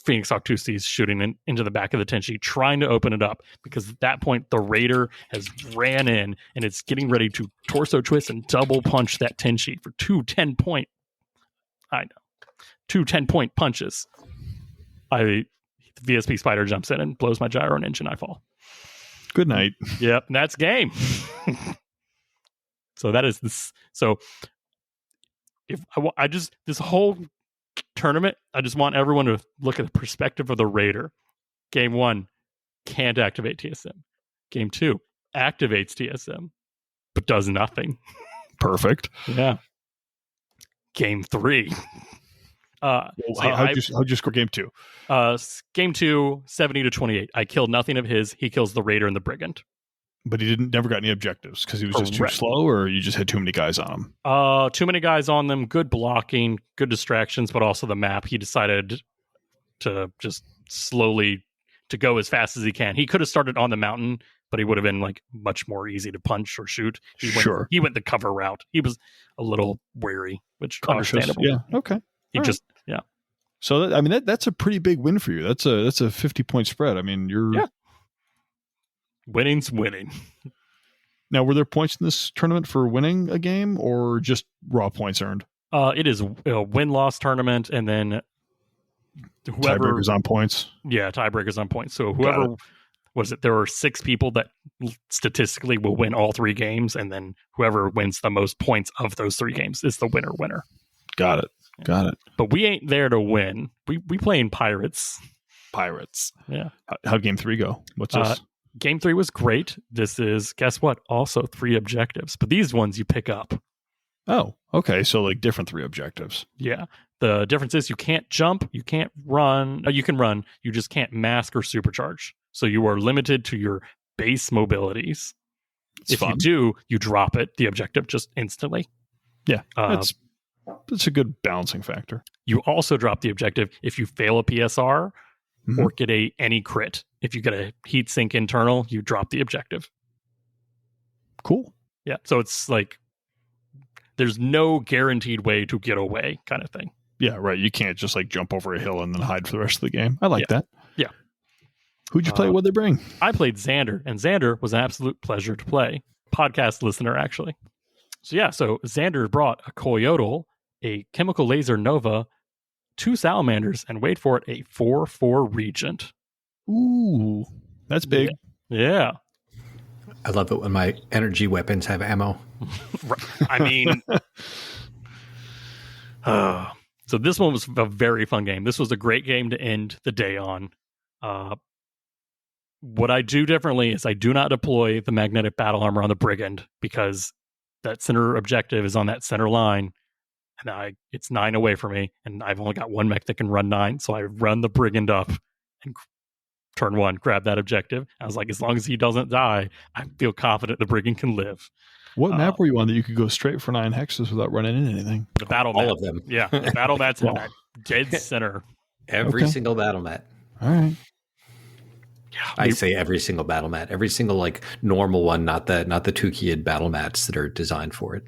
Phoenix Hawk 2C is shooting into the back of the Tenchi, trying to open it up, because at that point the Raider has ran in and it's getting ready to torso twist and double punch that Tenchi for two 10-point punches. The VSP Spider jumps in and blows my gyro engine. I fall. Good night. Yep, and that's game. So that is this. So if I just this whole tournament, I just want everyone to look at the perspective of the Raider. Game 1 can't activate TSM. Game 2 activates TSM, but does nothing. Perfect. Yeah. Game 3. How'd you score game 2? Game 2, 70-28. I killed nothing of his. He kills the Raider and the Brigand. But he never got any objectives because he was just too slow, or you just had too many guys on him? Too many guys on them. Good blocking, good distractions, but also the map. He decided to just slowly to go as fast as he can. He could have started on the mountain, but he would have been like much more easy to punch or shoot. He went the cover route. He was a little wary, which understandable. Yeah. Okay. So that's a pretty big win for you. That's a 50-point spread. I mean, winning's winning. Now, were there points in this tournament for winning a game, or just raw points earned? It is a win-loss tournament, and then whoever tiebreakers on points. Yeah, tiebreakers on points. So whoever there were 6 people that statistically will win all 3 games, and then whoever wins the most points of those 3 games is the winner. Got it. But we ain't there to win. We playing Pirates. Yeah. How'd game 3 go? What's this? Game 3 was great. This is, guess what? Also 3 objectives. But these ones you pick up. Oh, okay. So like different 3 objectives. Yeah. The difference is you can't jump, you can't run. You can run, you just can't mask or supercharge. So you are limited to your base mobilities. If you do, you drop it, the objective, just instantly. Yeah. That's a good balancing factor. You also drop the objective if you fail a PSR or get any crit. If you get a heat sink internal, you drop the objective. Cool. Yeah. So it's like there's no guaranteed way to get away kind of thing. Yeah, right. You can't just like jump over a hill and then hide for the rest of the game. I like that. Yeah. Who'd you play? What'd they bring? I played Xander, and Xander was an absolute pleasure to play. Podcast listener, actually. So Xander brought a Coyotl, a Chemical Laser Nova, 2 Salamanders, and wait for it, a 4/4 Regent. Ooh, that's big. Yeah. I love it when my energy weapons have ammo. I mean, so this one was a very fun game. This was a great game to end the day on. What I do differently is I do not deploy the magnetic battle armor on the Brigand, because that center objective is on that center line, and it's 9 away from me, and I've only got 1 mech that can run 9, so I run the Brigand up and turn 1, grab that objective. I was like, as long as he doesn't die, I feel confident the Brigand can live. What map were you on that you could go straight for 9 hexes without running into anything? The battle map. All of them. Yeah, the battle mat's in that dead center. Every single battle mat. All right. Yeah, I say every single battle mat, every single like normal one, not the 2-keyed battle mats that are designed for it.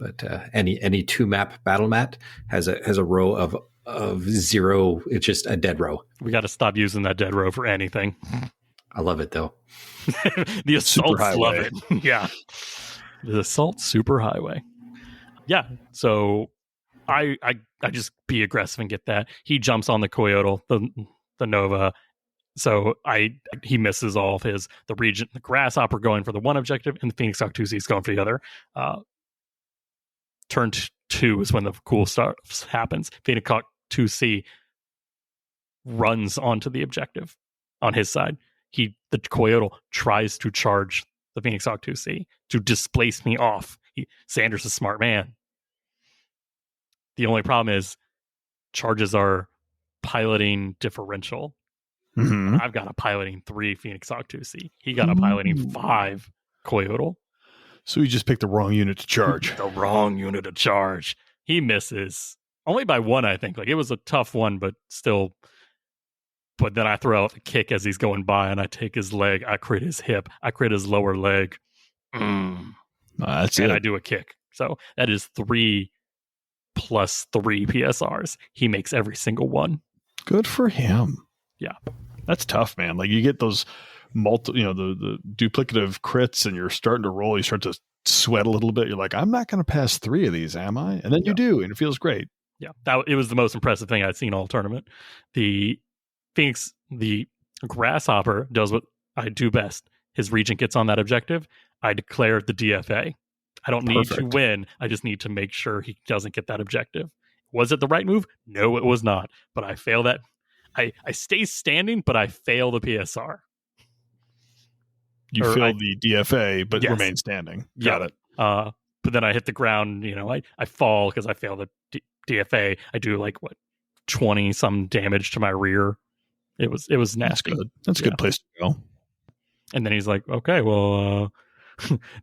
But any 2-map battle mat has a row of 0. It's just a dead row. We got to stop using that dead row for anything. I love it though. The assaults love it. Yeah, the assault super highway. Yeah, so I just be aggressive and get that. He jumps on the Coyotl, the Nova. So he misses all of his. The Regent and the Grasshopper going for the 1 objective, and the Phoenix Hawk 2C is going for the other. Turn 2 is when the cool stuff happens. Phoenix Hawk 2C runs onto the objective on his side. The Coyote tries to charge the Phoenix Hawk 2C to displace me off. Sanders is a smart man. The only problem is charges are piloting differential. Mm-hmm. I've got a piloting 3 Phoenix Hawk 2C. He got a piloting 5 Coyote. So he just picked the wrong unit to charge. The wrong unit to charge. He misses. Only by 1, I think. Like, it was a tough one, but still. But then I throw out a kick as he's going by, and I take his leg. I crit his hip. I crit his lower leg. That's and it. I do a kick. So that is 3 plus 3 PSRs. He makes every single one. Good for him. Yeah. That's tough, man. Like, you get those the duplicative crits, and you're starting to roll. You start to sweat a little bit. You're like, I'm not going to pass 3 of these, am I? And then you do, and it feels great. Yeah. It was the most impressive thing I'd seen all tournament. The Grasshopper does what I do best. His Regent gets on that objective. I declare the DFA. I don't need to win. I just need to make sure he doesn't get that objective. Was it the right move? No, it was not. But I fail that. I stay standing, but I fail the PSR. You fail the DFA, but remain standing. Got it. But then I hit the ground. I fall because I fail the DFA. I do 20 some damage to my rear. It was nasty. That's good. That's a good place to go. And then he's like, okay, well,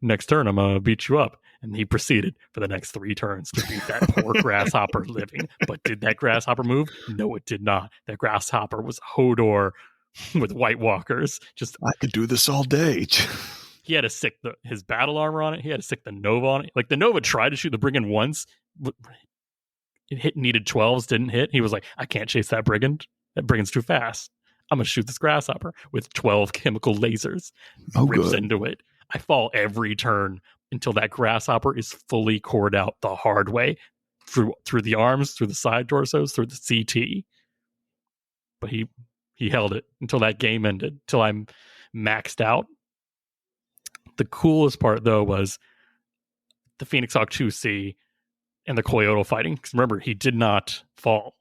next turn I'm gonna beat you up. And he proceeded for the next 3 turns to beat that poor Grasshopper living. But did that Grasshopper move? No, it did not. That Grasshopper was Hodor with White Walkers. I could do this all day. He had to stick his battle armor on it. He had to stick the Nova on it. Like, the Nova tried to shoot the Brigand once. It needed 12s, didn't hit. He was like, I can't chase that Brigand. That Brigand's too fast. I'm going to shoot this Grasshopper with 12 chemical lasers. Rips into it. I fall every turn until that Grasshopper is fully cored out the hard way. Through the arms, through the side torsos, through the CT. But he held it until that game ended, till I'm maxed out. The coolest part, though, was the Phoenix Hawk 2C and the Coyote fighting. Because remember, he did not fall.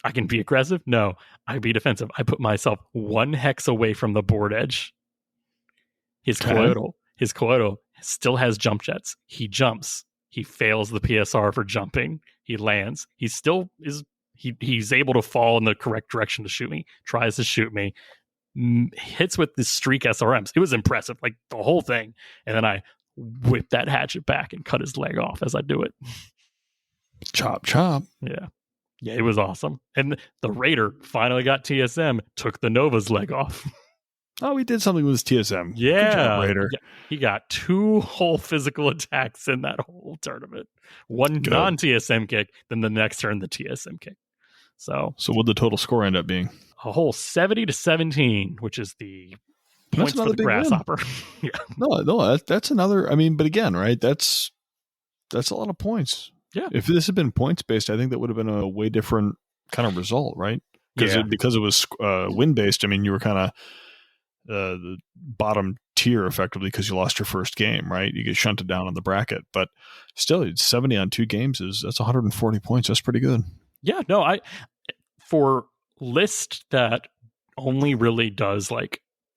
I can be aggressive? No. I be defensive. I put myself 1 hex away from the board edge. His Coyote still has jump jets. He jumps. He fails the PSR for jumping. He lands. He still is. He's able to fall in the correct direction to shoot me. Tries to shoot me. Hits with the streak SRMs. It was impressive, like the whole thing. And then I whip that hatchet back and cut his leg off as I do it. Chop, chop. Yeah, it was awesome. And the Raider finally got TSM, took the Nova's leg off. Oh, he did something with his TSM. Yeah. Good job, Raider. He got 2 whole physical attacks in that whole tournament. 1 non-TSM kick, then the next turn, the TSM kick. So what'd the total score end up being? A whole 70-17, which is the points for the Grasshopper. Yeah. No, that's another. I mean, but again, right? That's a lot of points. Yeah. If this had been points based, I think that would have been a way different kind of result, right? Because it was win based. I mean, you were kind of the bottom tier effectively because you lost your first game, right? You get shunted down on the bracket, but still, 70 on 2 games that's 140 points. That's pretty good. Yeah. No, for list that only really does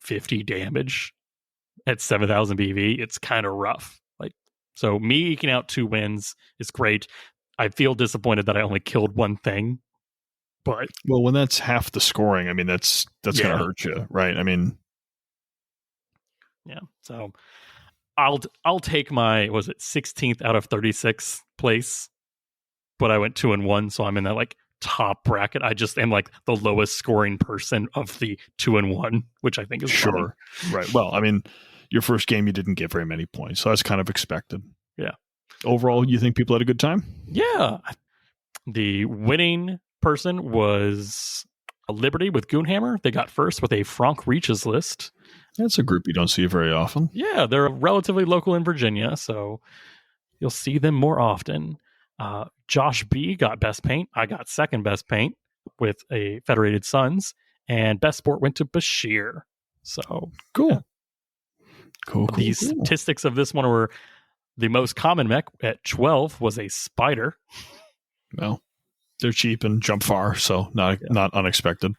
50 damage at 7,000 BV, it's kind of rough. So me eking out 2 wins is great. I feel disappointed that I only killed 1 thing, but when that's half the scoring, I mean that's going to hurt you, right? I mean, yeah. So I'll take my 16th out of 36 place, but I went 2-1, so I'm in that top bracket. I just am the lowest scoring person of the 2-1, which I think is funny. Right. Well, I mean, your first game you didn't get very many points, so that's kind of expected. Yeah. Overall, you think people had a good time? Yeah. The winning person was a Liberty with Goonhammer. They got first with a Frank Reaches list. That's a group you don't see very often. Yeah, they're relatively local in Virginia, so you'll see them more often. Josh B got best paint. I got second best paint with a Federated Sons, and best sport went to Bashir. So cool. Yeah. Cool. The statistics of this one were the most common mech at 12 was a Spider. No. They're cheap and jump far, so not unexpected.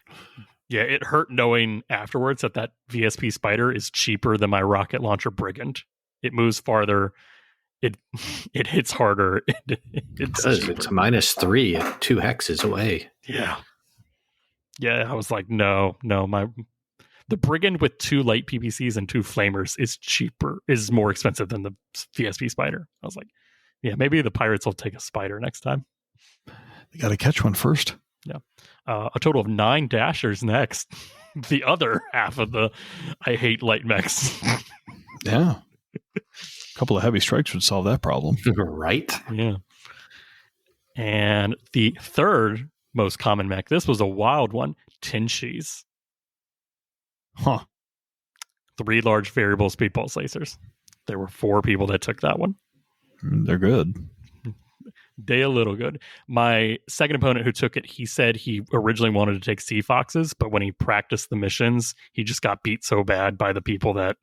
Yeah, it hurt knowing afterwards that VSP Spider is cheaper than my rocket launcher Brigand. It moves farther. It hits harder. It's a -3 at 2 hexes away. Yeah. Yeah, I was like, no, the Brigand with 2 light PPCs and 2 flamers is more expensive than the VSP Spider. I was like, yeah, maybe the pirates will take a Spider next time. They got to catch one first. Yeah. A total of 9 dashers next. The other half of the I hate light mechs. Yeah. A couple of heavy strikes would solve that problem. Right? Yeah. And the third most common mech, this was a wild one, Tinshis. Huh. 3 large variable speed pulse lasers. There were 4 people that took that one. They're good. They a little good. My second opponent who took it, he said he originally wanted to take Sea Foxes, but when he practiced the missions, he just got beat so bad by the people that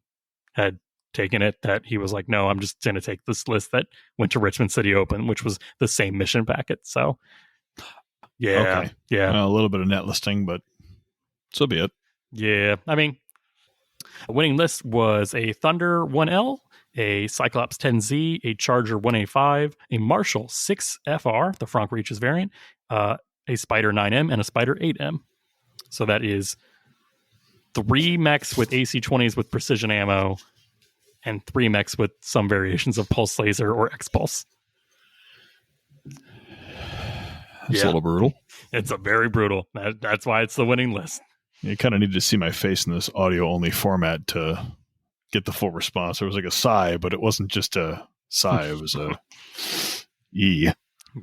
had taken it that he was like, no, I'm just going to take this list that went to Richmond City Open, which was the same mission packet. So, yeah. Okay. Yeah. A little bit of net listing, but so be it. Yeah. I mean, a winning list was a Thunder 1L, a Cyclops 10Z, a Charger 1A5, a Marshall 6FR, the Frank Reaches variant, a Spider 9M, and a Spider 8M. So that is 3 mechs with AC-20s with precision ammo, and 3 mechs with some variations of pulse laser or X-Pulse. It's a little brutal. It's a very brutal. That's why it's the winning list. You kind of need to see my face in this audio-only format to get the full response. There was like a sigh, but it wasn't just a sigh. It was a yeah.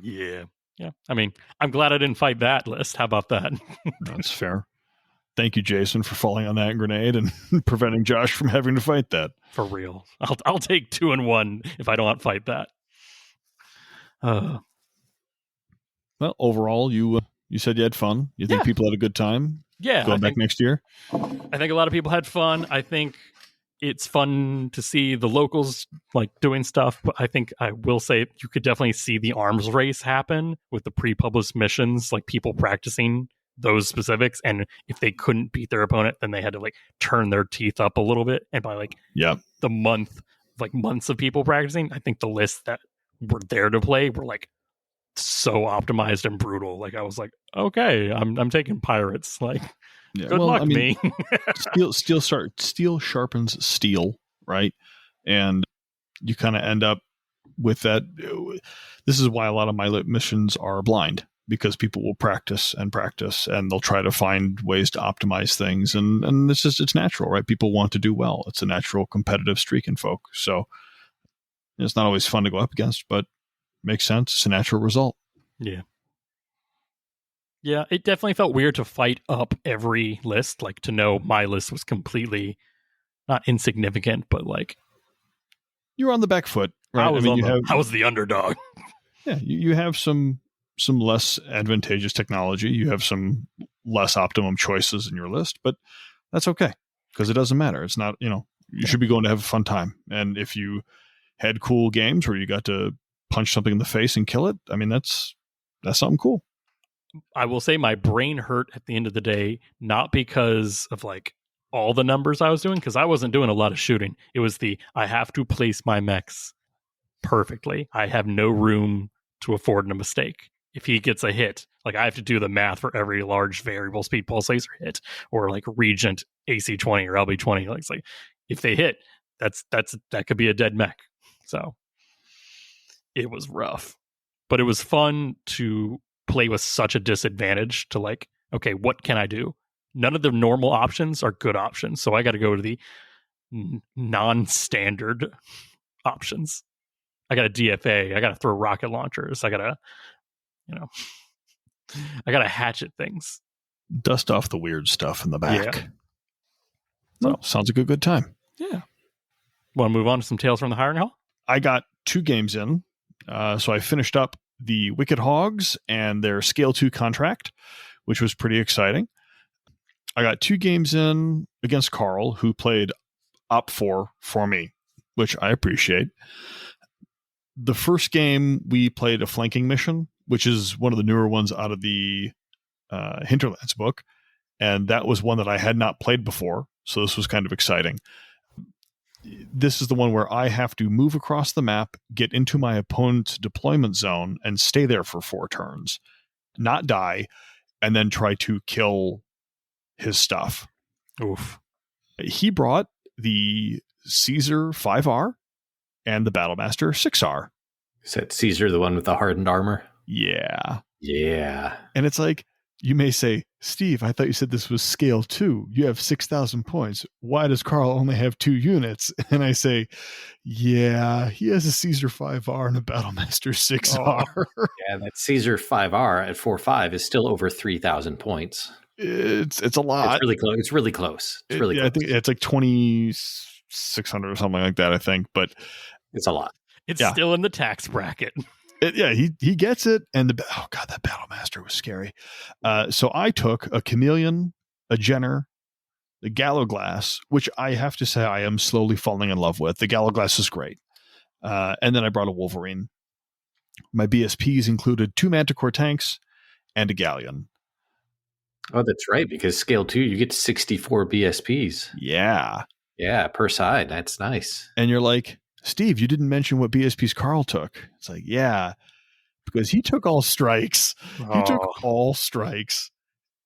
Yeah. I mean, I'm glad I didn't fight that list. How about that? That's fair. Thank you, Jason, for falling on that grenade and preventing Josh from having to fight that. For real. I'll take 2 and 1 if I don't fight that. Well, overall, you said you had fun. You think people had a good time? Yeah. Going back next year? I think a lot of people had fun. I think it's fun to see the locals like doing stuff, but I think I will say you could definitely see the arms race happen with the pre-published missions, like people practicing those specifics, and if they couldn't beat their opponent, then they had to like turn their teeth up a little bit. And by like the months of people practicing, I think the lists that were there to play were like so optimized and brutal. Like I was like, okay, I'm taking pirates. Like, good luck, me. Steel sharpens steel, right? And you kind of end up with that. This is why a lot of my missions are blind, because people will practice and they'll try to find ways to optimize things. And it's natural, right? People want to do well. It's a natural competitive streak in folk. So it's not always fun to go up against, but makes sense. It's a natural result. Yeah. Yeah, it definitely felt weird to fight up every list, like to know my list was completely not insignificant, but like you're on the back foot, right? I was the underdog. Yeah, you have some less advantageous technology. You have some less optimum choices in your list, but that's okay because it doesn't matter. It's not, you should be going to have a fun time. And if you had cool games where you got to punch something in the face and kill it, I mean, that's something cool. I will say my brain hurt at the end of the day, not because of like all the numbers I was doing, because I wasn't doing a lot of shooting. It was I have to place my mechs perfectly. I have no room to afford a mistake. If he gets a hit, like I have to do the math for every large variable speed pulse laser hit or like Regent AC-20 or LB-20. Like, it's like if they hit, that could be a dead mech. So it was rough, but it was fun to play with such a disadvantage to like, okay, what can I do? None of the normal options are good options. So I got to go to the non-standard options. I got a DFA. I got to throw rocket launchers. I got to hatchet things. Dust off the weird stuff in the back. Yeah. So sounds like a good time. Yeah. Want to move on to some Tales from the Hiring Hall? I got 2 games in. So I finished up the Wicked Hogs and their Scale 2 contract, which was pretty exciting. I got 2 games in against Carl, who played Op 4 for me, which I appreciate. The first game, we played a flanking mission, which is one of the newer ones out of the Hinterlands book. And that was one that I had not played before. So this was kind of exciting. This is the one where I have to move across the map, get into my opponent's deployment zone, and stay there for 4 turns, not die, and then try to kill his stuff. Oof. He brought the Caesar 5R and the Battlemaster 6R. Is that Caesar the one with the hardened armor? Yeah. Yeah. And it's like, you may say, Steve, I thought you said this was scale 2. You have 6,000 points. Why does Carl only have 2 units? And I say, yeah, he has a Caesar 5R and a Battlemaster 6R. Oh, yeah, that Caesar 5R at 4.5 is still over 3,000 points. It's a lot. It's really close. It's really close. It's really close. I think it's like 2,600 or something like that, I think. But it's a lot. It's still in the tax bracket. He gets it. And that Battlemaster was scary. So I took a Chameleon, a Jenner, the Gallowglass, which I have to say I am slowly falling in love with. The Gallowglass is great. And then I brought a Wolverine. My BSPs included 2 Manticore tanks and a Galleon. Oh, that's right. Because scale 2, you get 64 BSPs. Yeah. Yeah, per side. That's nice. And you're like, Steve, you didn't mention what BSPs Carl took. It's like, yeah, because he took all strikes. Oh. He took all strikes.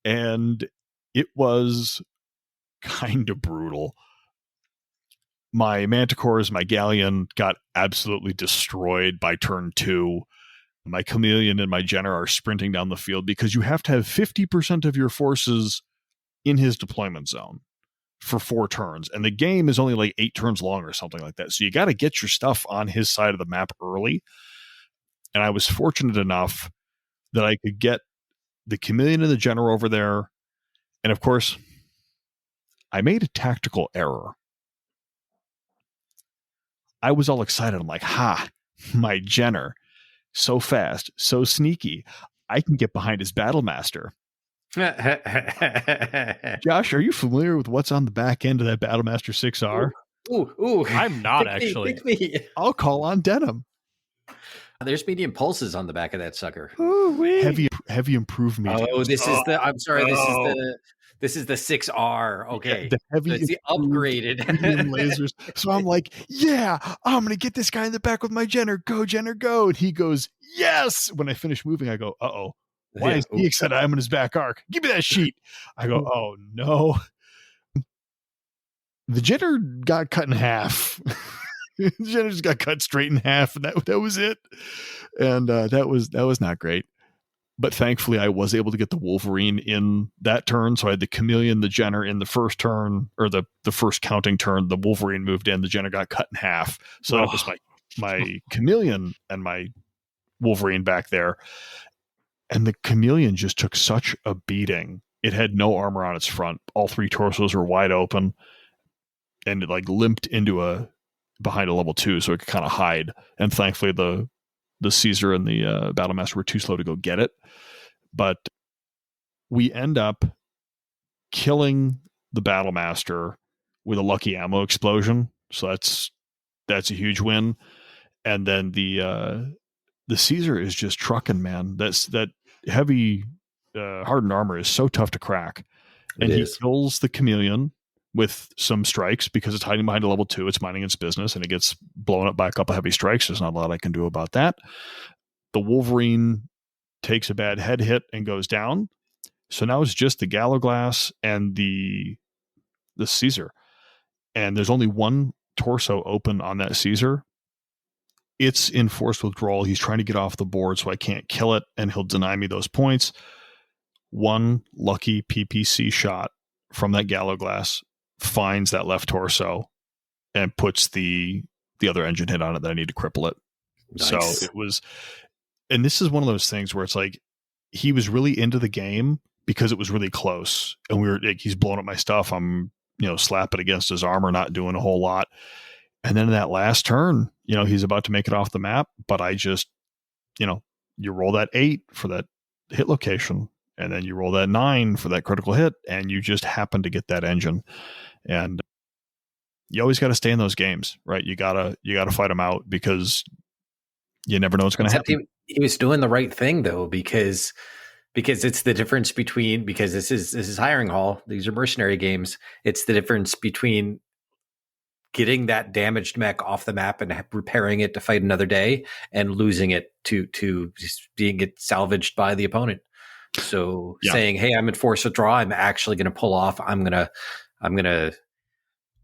And it was kind of brutal. My Manticores, my Galleon got absolutely destroyed by turn 2. My Chameleon and my Jenner are sprinting down the field because you have to have 50% of your forces in his deployment zone for 4 turns. And the game is only like 8 turns long or something like that. So you got to get your stuff on his side of the map early. And I was fortunate enough that I could get the Chameleon and the Jenner over there. And of course, I made a tactical error. I was all excited. I'm like, my Jenner. So fast, so sneaky. I can get behind his Battlemaster. Josh, are you familiar with what's on the back end of that Battlemaster 6R? Ooh. I'm not actually. Pick me. I'll call on Denim. There's medium pulses on the back of that sucker. Heavy improved medium. Oh, I'm sorry. This is the 6R. Okay. The heavy, it's the upgraded lasers. So I'm like, yeah, I'm going to get this guy in the back with my Jenner. Go, Jenner, go. And he goes, yes. When I finish moving, I go, uh-oh. Why is he excited? I'm in his back arc. Give me that sheet. I go, oh, no. The Jenner got cut in half. The Jenner just got cut straight in half. And that was it. And that was not great. But thankfully, I was able to get the Wolverine in that turn. So I had the Chameleon, the Jenner in the first turn, or the first counting turn. The Wolverine moved in. The Jenner got cut in half. So that was my Chameleon and my Wolverine back there. And the Chameleon just took such a beating. It had no armor on its front. All 3 torsos were wide open. And it like limped into behind a level 2, so it could kind of hide. And thankfully, the Caesar and the Battlemaster were too slow to go get it. But we end up killing the Battlemaster with a lucky ammo explosion. So that's a huge win. And then the Caesar is just trucking, man. That heavy hardened armor is so tough to crack. And he kills the Chameleon with some strikes because it's hiding behind a level 2. It's minding its business, and it gets blown up by a couple heavy strikes. There's not a lot I can do about that. The Wolverine takes a bad head hit and goes down. So now it's just the Gallowglass and the Caesar. And there's only 1 torso open on that Caesar. It's in forced withdrawal. He's trying to get off the board, so I can't kill it, and he'll deny me those points. 1 lucky PPC shot from that Gallowglass finds that left torso and puts the other engine hit on it that I need to cripple it. Nice. So it was, and this is one of those things where it's like, he was really into the game because it was really close, and we were like, he's blowing up my stuff. I'm, slapping against his armor, not doing a whole lot. And then in that last turn, he's about to make it off the map, but I just, you roll that 8 for that hit location, and then you roll that 9 for that critical hit, and you just happen to get that engine. And you always got to stay in those games, right? You gotta fight them out because you never know what's going to happen. he was doing the right thing though, because it's the difference between, because this is hiring hall. These are mercenary games. It's the difference between getting that damaged mech off the map and repairing it to fight another day, and losing it to just being it salvaged by the opponent. So saying, "Hey, I'm in force withdraw. I'm actually going to pull off. I'm gonna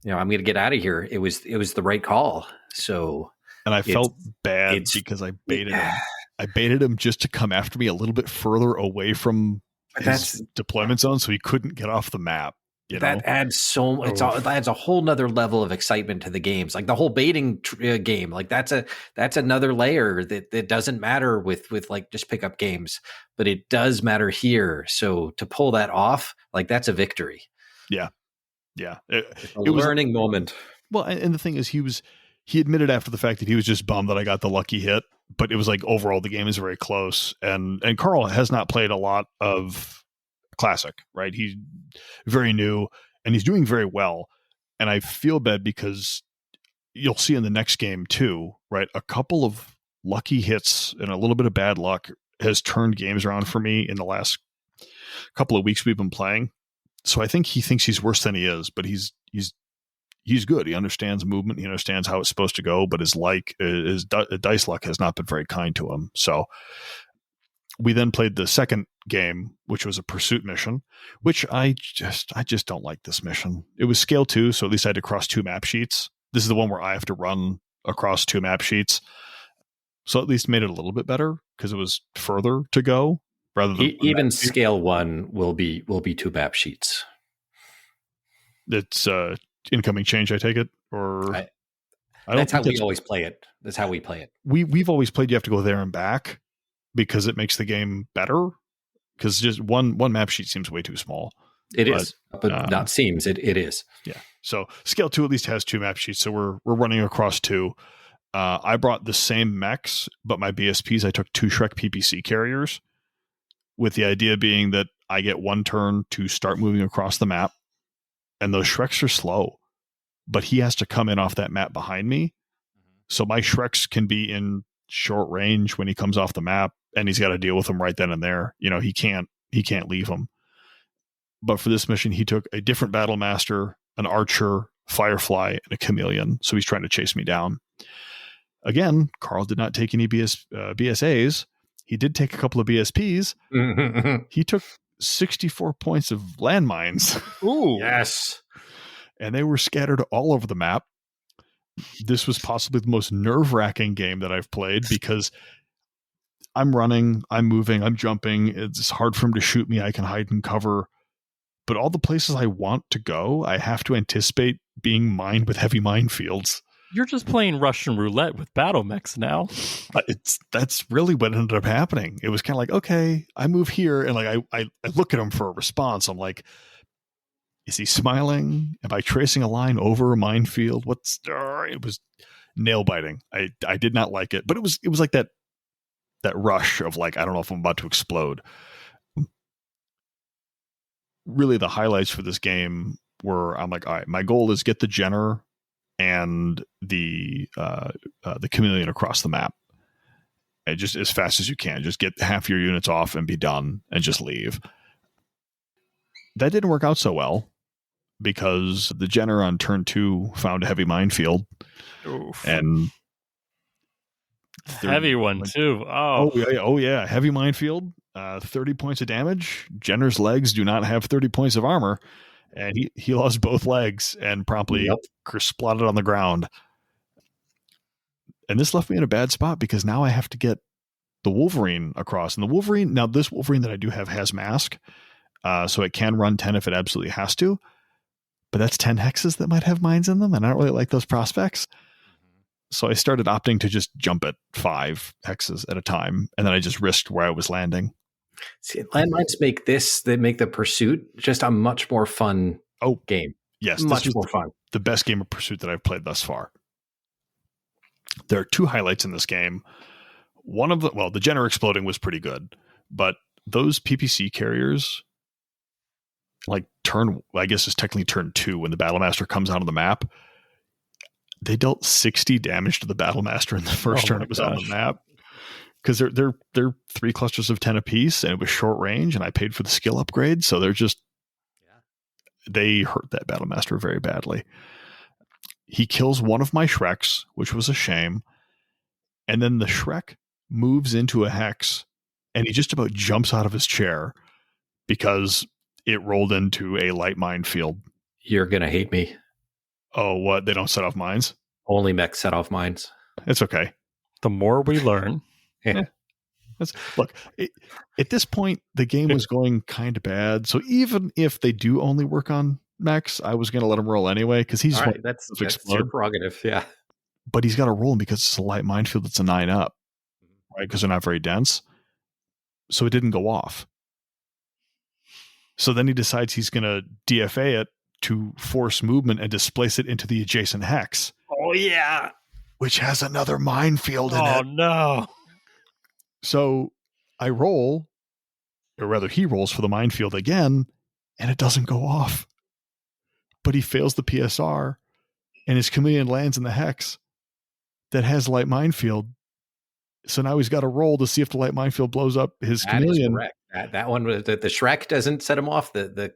get out of here." It was the right call. So, and I felt bad because I baited him. I baited him just to come after me a little bit further away from his deployment zone, so he couldn't get off the map. That adds so much. It adds a whole nother level of excitement to the games. Like the whole baiting game, like that's another layer that doesn't matter with like just pick up games, but it does matter here. So to pull that off, like that's a victory. Yeah. It was a learning moment. Well, and the thing is, he admitted after the fact that he was just bummed that I got the lucky hit, but it was like overall the game is very close. And Carl has not played a lot of Classic, right? He's very new and he's doing very well. And I feel bad because you'll see in the next game too, right? A couple of lucky hits and a little bit of bad luck has turned games around for me in the last couple of weeks we've been playing. So I think he thinks he's worse than he is, but he's good. He understands movement. He understands how it's supposed to go, but his dice luck has not been very kind to him. So we then played the second game, which was a pursuit mission, which I just don't like this mission. It was scale 2, so at least I had to cross 2 map sheets. This is the one where I have to run across 2 map sheets. So at least made it a little bit better because it was further to go rather than even scale 1 will be 2 map sheets. It's incoming change, I take it, or that's how we always play it. That's how we play it. We've always played you have to go there and back because it makes the game better. Because just one map sheet seems way too small. It is, but not seems. It is. Yeah. So scale 2 at least has 2 map sheets. So we're running across 2. I brought the same mechs, but my BSPs, I took 2 Shrek PPC carriers, with the idea being that I get 1 turn to start moving across the map, and those Shreks are slow, but he has to come in off that map behind me. So my Shreks can be in short range when he comes off the map, and he's got to deal with them right then and there. He can't leave them. But for this mission, he took a different battle master, an archer, firefly, and a chameleon. So he's trying to chase me down. Again, Carl did not take any BSAs. He did take a couple of BSPs. He took 64 points of landmines. Ooh, yes. And they were scattered all over the map. This was possibly the most nerve-wracking game that I've played because I'm running, I'm moving, I'm jumping. It's hard for him to shoot me. I can hide and cover. But all the places I want to go, I have to anticipate being mined with heavy minefields. You're just playing Russian roulette with battle mechs now. That's really what ended up happening. It was kind of like, okay, I move here, and like I look at him for a response. I'm like, is he smiling? Am I tracing a line over a minefield? It was nail biting. I did not like it, but it was like that rush of like, I don't know if I'm about to explode. Really, the highlights for this game were, I'm like, all right, my goal is get the Jenner and the chameleon across the map, and just as fast as you can. Just get half your units off and be done, and just leave. That didn't work out so well because the Jenner on turn 2 found a heavy minefield. Oof. And heavy one too. Oh yeah, heavy minefield. 30 points of damage. Jenner's legs do not have 30 points of armor, and he lost both legs and promptly splotted on the ground. And this left me in a bad spot because now I have to get the Wolverine across. And the Wolverine, now this Wolverine that I do have has mask, so it can run 10 if it absolutely has to. But that's 10 hexes that might have mines in them, and I don't really like those prospects. So I started opting to just jump at 5 hexes at a time, and then I just risked where I was landing. See, landmines make the pursuit just a much more fun game. Yes, much more fun. The best game of pursuit that I've played thus far. There are 2 highlights in this game. One of the Jenner exploding was pretty good, but those PPC carriers, like I guess it's technically turn 2 when the Battlemaster comes out of the map, they dealt 60 damage to the Battlemaster in the first turn it was on the map. because they're 3 clusters of 10 apiece, and it was short range, and I paid for the skill upgrade, so they're just they hurt that Battlemaster very badly. He kills one of my Shreks, which was a shame, and then the Shrek moves into a hex, and he just about jumps out of his chair because it rolled into a light minefield. You're gonna hate me. Oh, what? They don't set off mines? Only mechs set off mines. It's okay. The more we learn. Yeah. Look, at this point, the game was going kind of bad. So even if they do only work on mechs, I was going to let him roll anyway because he's right, that's your prerogative. Yeah, but he's got to roll him because it's a light minefield. It's a 9-up, right? Because they're not very dense. So it didn't go off. So then he decides he's going to DFA it to force movement and displace it into the adjacent hex. Oh yeah, which has another minefield in it. Oh no. So I roll, or rather he rolls for the minefield again, and it doesn't go off. But he fails the PSR, and his chameleon lands in the hex that has light minefield. So now he's got to roll to see if the light minefield blows up his chameleon. That one, the Shrek doesn't set him off. The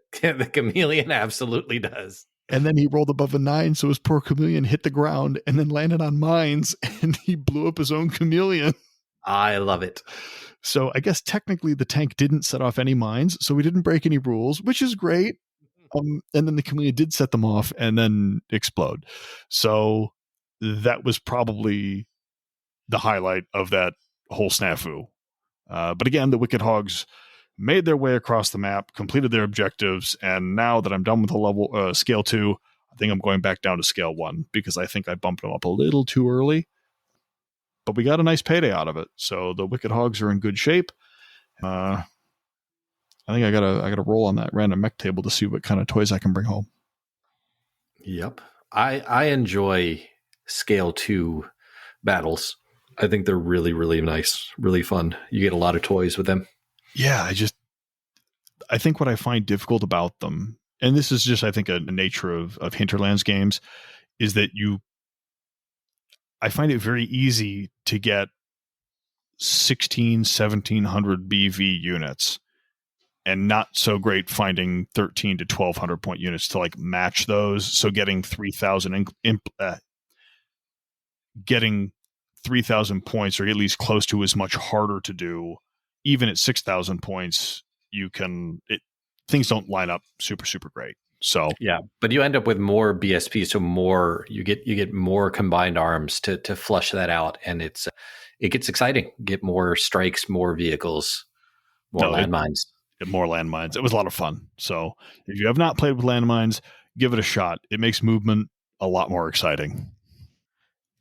chameleon absolutely does. And then he rolled above a 9, so his poor chameleon hit the ground and then landed on mines, and he blew up his own chameleon. I love it. So I guess technically the tank didn't set off any mines, so we didn't break any rules, which is great. And then the chameleon did set them off and then explode. So that was probably the highlight of that whole snafu. But again, the Wicked Hogs made their way across the map, completed their objectives, and now that I'm done with the level scale 2, I think I'm going back down to scale 1 because I think I bumped them up a little too early. But we got a nice payday out of it, so the Wicked Hogs are in good shape. I think I gotta roll on that random mech table to see what kind of toys I can bring home. Yep, I enjoy scale 2 battles. I think they're really, really nice, really fun. You get a lot of toys with them. Yeah, I think what I find difficult about them, and this is just I think a nature of Hinterlands games, is that I find it very easy to get 1700 BV units and not so great finding 13 to 1200 point units to like match those. So getting 3000 points or at least close to is much harder to do. Even at 6,000 points, things don't line up super, super great. So yeah, but you end up with more BSP, so you get more combined arms to flush that out, and it gets exciting. Get more strikes, more vehicles, more landmines. More landmines. It was a lot of fun. So if you have not played with landmines, give it a shot. It makes movement a lot more exciting.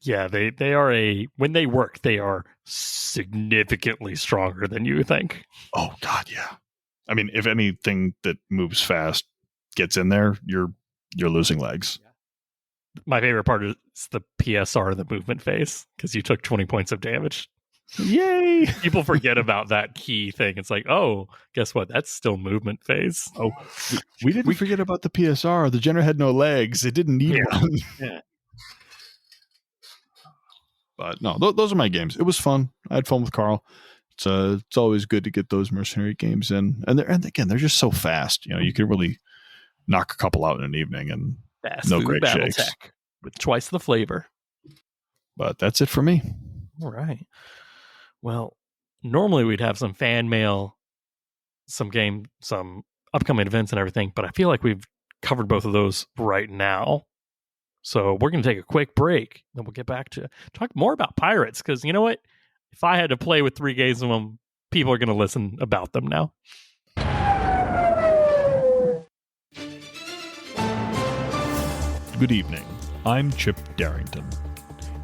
Yeah, they are when they work, they are significantly stronger than you think. Oh God, yeah. I mean, if anything that moves fast gets in there, you're losing legs. My favorite part is the PSR, the movement phase, because you took 20 points of damage. Yay! People forget about that key thing. It's like, oh, guess what? That's still movement phase. Oh, we didn't forget about the PSR. The Jenner had no legs. It didn't need one. Yeah. But no, those are my games. It was fun. I had fun with Carl. It's always good to get those mercenary games in, and again, they're just so fast. You can really knock a couple out in an evening, and fast no food great battle shakes tech with twice the flavor. But that's it for me. All right. Well, normally we'd have some fan mail, some upcoming events and everything, but I feel like we've covered both of those right now. So we're going to take a quick break, then we'll get back to talk more about pirates, because you know what? If I had to play with 3 games of them, people are going to listen about them now. Good evening. I'm Chip Darrington.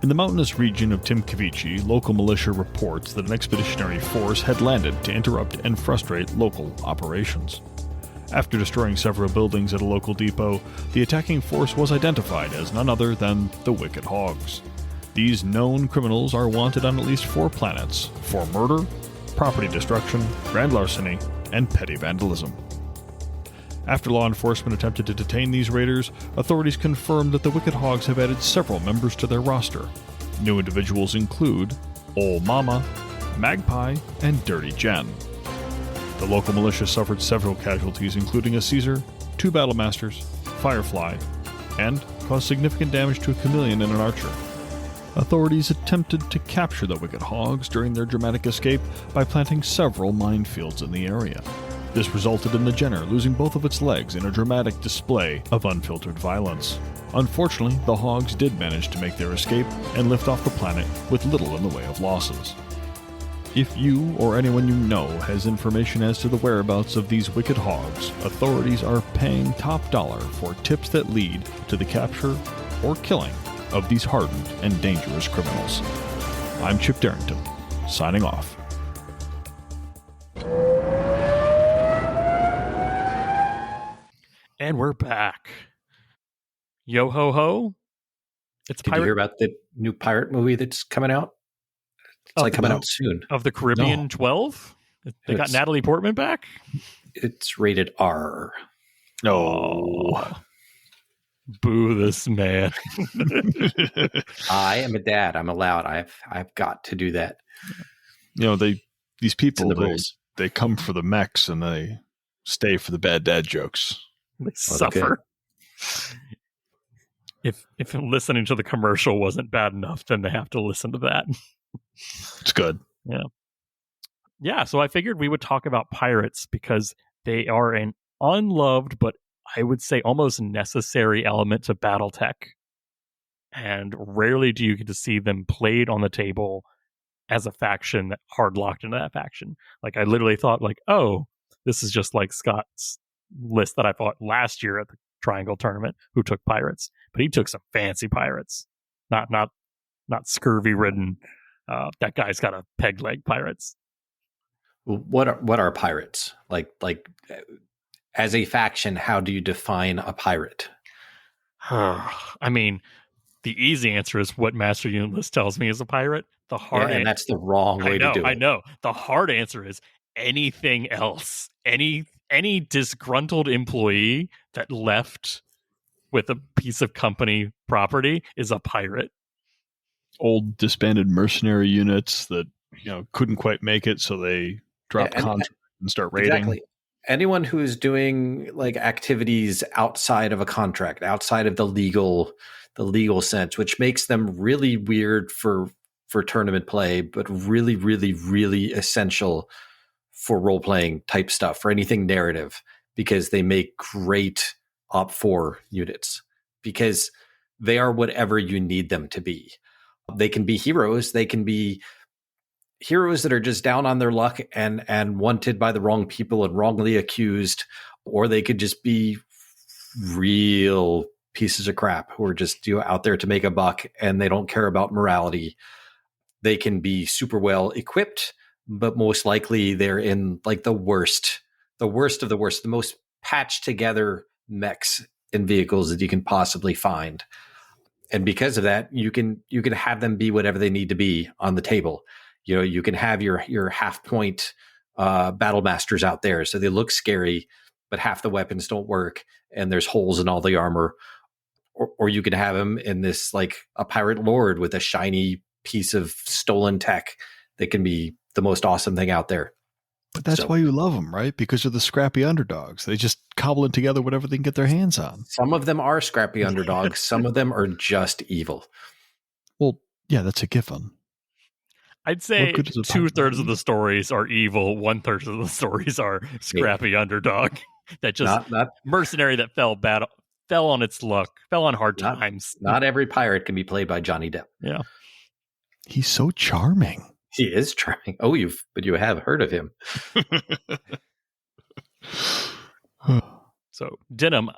In the mountainous region of Timkavichi, local militia reports that an expeditionary force had landed to interrupt and frustrate local operations. After destroying several buildings at a local depot, the attacking force was identified as none other than the Wicked Hogs. These known criminals are wanted on at least 4 planets for murder, property destruction, grand larceny, and petty vandalism. After law enforcement attempted to detain these raiders, authorities confirmed that the Wicked Hogs have added several members to their roster. New individuals include Ol Mama, Magpie, and Dirty Jen. The local militia suffered several casualties, including a Caesar, 2 Battlemasters, Firefly, and caused significant damage to a Chameleon and an Archer. Authorities attempted to capture the Wicked Hogs during their dramatic escape by planting several minefields in the area. This resulted in the Jenner losing both of its legs in a dramatic display of unfiltered violence. Unfortunately, the Hogs did manage to make their escape and lift off the planet with little in the way of losses. If you or anyone you know has information as to the whereabouts of these Wicked Hogs, authorities are paying top dollar for tips that lead to the capture or killing of these hardened and dangerous criminals. I'm Chip Darrington, signing off. And we're back. Yo ho ho. Did you hear about the new pirate movie that's coming out? It's coming out soon. Of the Caribbean 12? They got Natalie Portman back? It's rated R. Oh. Boo this man. I am a dad. I'm allowed. I've got to do that. You know, these people they come for the mechs and they stay for the bad dad jokes. They suffer. If listening to the commercial wasn't bad enough, then they have to listen to that. It's good. Yeah, so I figured we would talk about pirates because they are an unloved, but I would say almost necessary element to Battletech. And rarely do you get to see them played on the table as a faction that hard locked into that faction. Like, I literally thought, like, oh, this is just like Scott's list that I fought last year at the Triangle Tournament, who took pirates. But he took some fancy pirates. Not scurvy-ridden. That guy's got a peg leg pirates. What are pirates? Like as a faction, how do you define a pirate? I mean, the easy answer is what Master Unit list tells me is a pirate. The hard and that's the wrong way to do it. I know. The hard answer is anything else. Any disgruntled employee that left with a piece of company property is a pirate. Old disbanded mercenary units that couldn't quite make it, so they drop contract and start raiding. Exactly. Anyone who's doing like activities outside of a contract, outside of the legal sense, which makes them really weird for tournament play, but really, really, really essential for role-playing type stuff, for anything narrative, because they make great Op4 units, because they are whatever you need them to be. They can be heroes. They can be heroes that are just down on their luck and wanted by the wrong people and wrongly accused, or they could just be real pieces of crap who are just out there to make a buck and they don't care about morality. They can be super well equipped, but most likely they're in like the worst of the worst, the most patched together mechs and vehicles that you can possibly find. And because of that, you can have them be whatever they need to be on the table. You can have your half point battle masters out there, so they look scary, but half the weapons don't work, and there's holes in all the armor. Or you could have them in this like a pirate lord with a shiny piece of stolen tech that can be the most awesome thing out there. But that's why you love them, right? Because they're the scrappy underdogs. They just cobble it together whatever they can get their hands on. Some of them are scrappy underdogs. Some of them are just evil. Well, yeah, that's a given. I'd say 2/3 of the stories are evil. 1/3 of the stories are scrappy underdog. That just not mercenary that fell on its luck, fell on hard times. Not every pirate can be played by Johnny Depp. Yeah, he's so charming. He is charming. Oh, you have heard of him. So, Denim,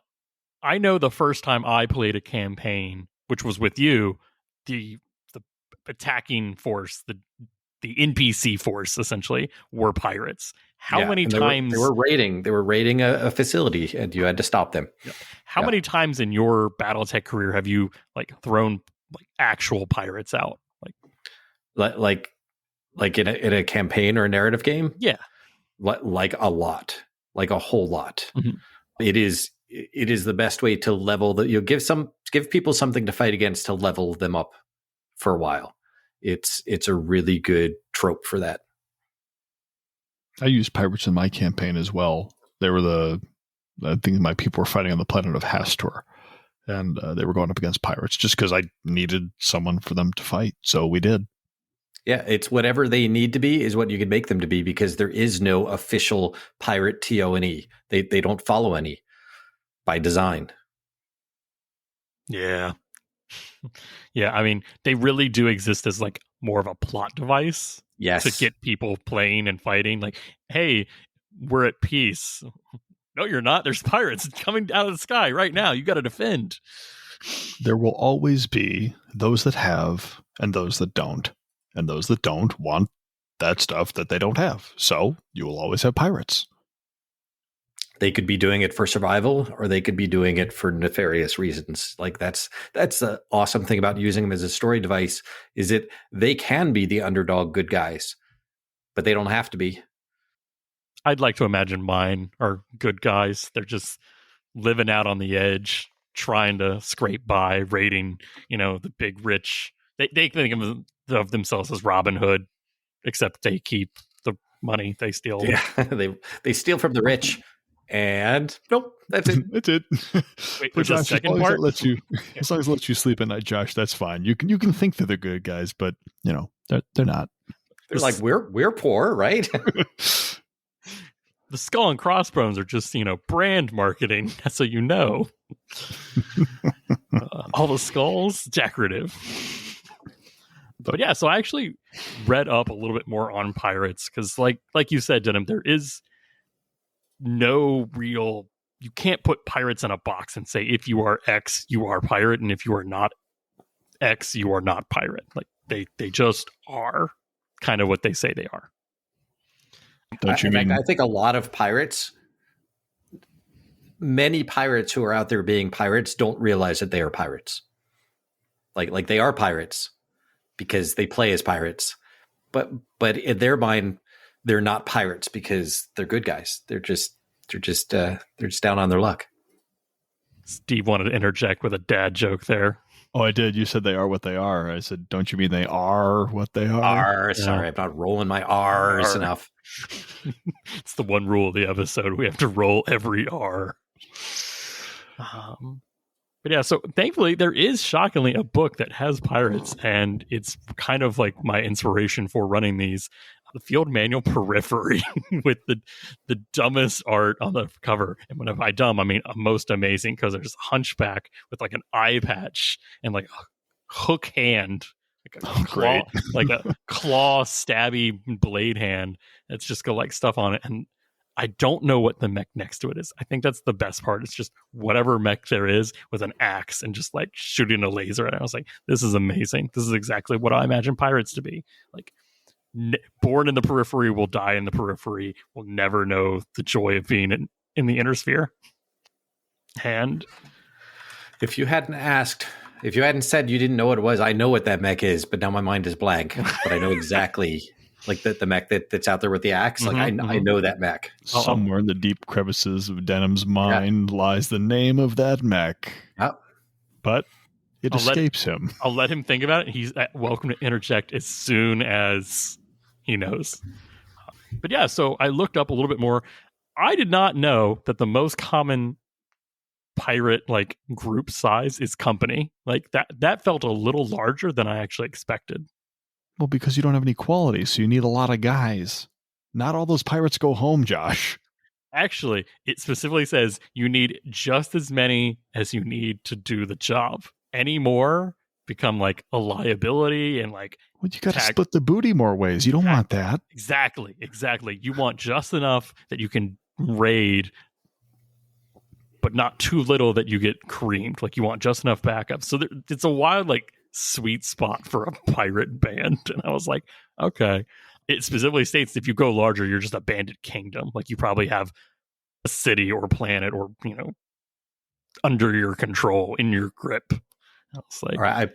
I know the first time I played a campaign, which was with you, the attacking force, the NPC force, essentially, were pirates. How many times they were raiding a facility, and you had to stop them? Yeah. How many times in your BattleTech career have you like thrown like actual pirates out? Like in a campaign or a narrative game? Yeah. Like a lot. Like a whole lot. Mm-hmm. It is the best way to level give people something to fight against to level them up for a while. It's a really good trope for that. I used pirates in my campaign as well. They were I think my people were fighting on the planet of Hastur, and they were going up against pirates just because I needed someone for them to fight. So we did. Yeah, it's whatever they need to be is what you can make them to be, because there is no official pirate TO&E. They don't follow any by design. Yeah. Yeah, I mean, they really do exist as like more of a plot device. Yes. To get people playing and fighting. Like, hey, we're at peace. No, you're not. There's pirates coming out of the sky right now. You got to defend. There will always be those that have and those that don't. And those that don't want that stuff that they don't have. So you will always have pirates. They could be doing it for survival, or they could be doing it for nefarious reasons. Like that's the awesome thing about using them as a story device, is that they can be the underdog good guys, but they don't have to be. I'd like to imagine mine are good guys. They're just living out on the edge, trying to scrape by, raiding, the big rich. They think of themselves as Robin Hood, except they keep the money they steal. Yeah, they steal from the rich. And nope, that's it. That's it. Wait, but Josh, second part? As long as it lets you sleep at night, Josh, that's fine. You can think that they're good guys, but they're not. They're like, we're poor, right? The skull and crossbones are just brand marketing, so all the skulls decorative. But yeah, so I actually read up a little bit more on pirates because, like you said, Denim, there is no real. You can't put pirates in a box and say if you are X, you are pirate, and if you are not X, you are not pirate. Like they just are kind of what they say they are. Don't you mean? I think a lot of pirates, many pirates who are out there being pirates, don't realize that they are pirates. Like they are pirates because they play as pirates, but in their mind, they're not pirates because they're good guys. They're just down on their luck. Steve wanted to interject with a dad joke there. Oh, I did. You said they are what they are. I said, don't you mean they are what they are? Sorry, I'm not rolling my R's enough. It's the one rule of the episode. We have to roll every R. But yeah, so thankfully there is shockingly a book that has pirates, and it's kind of like my inspiration for running these. The field manual periphery with the dumbest art on the cover. And when by dumb, I mean most amazing, because there's a hunchback with like an eye patch and like a hook hand, like a claw, like a claw stabby blade hand. It's just got like stuff on it. And I don't know what the mech next to it is. I think that's the best part. It's just whatever mech there is with an axe and just like shooting a laser at it. I was like, this is amazing. This is exactly what I imagine pirates to be. Like, born in the periphery, will die in the periphery, will never know the joy of being in the inner sphere. And if you hadn't said you didn't know what it was, I know what that mech is, but now my mind is blank. But I know exactly like the mech that's out there with the axe. Like I know that mech. Somewhere in the deep crevices of Denham's mind lies the name of that mech. But it escapes him. I'll let him think about it. He's welcome to interject as soon as he knows. But yeah, so I looked up a little bit more. I did not know that the most common pirate like group size is company. Like that felt a little larger than I actually expected. Well, because you don't have any quality, so you need a lot of guys. Not all those pirates go home, Josh. Actually, it specifically says you need just as many as you need to do the job. Any more become like a liability and like. Well, you got to split the booty more ways. You don't want that. Exactly. You want just enough that you can raid, but not too little that you get creamed. Like you want just enough backup. So it's a wild like sweet spot for a pirate band. And I was like, okay. It specifically states if you go larger, you're just a bandit kingdom. Like you probably have a city or planet or under your control, in your grip. I was like, I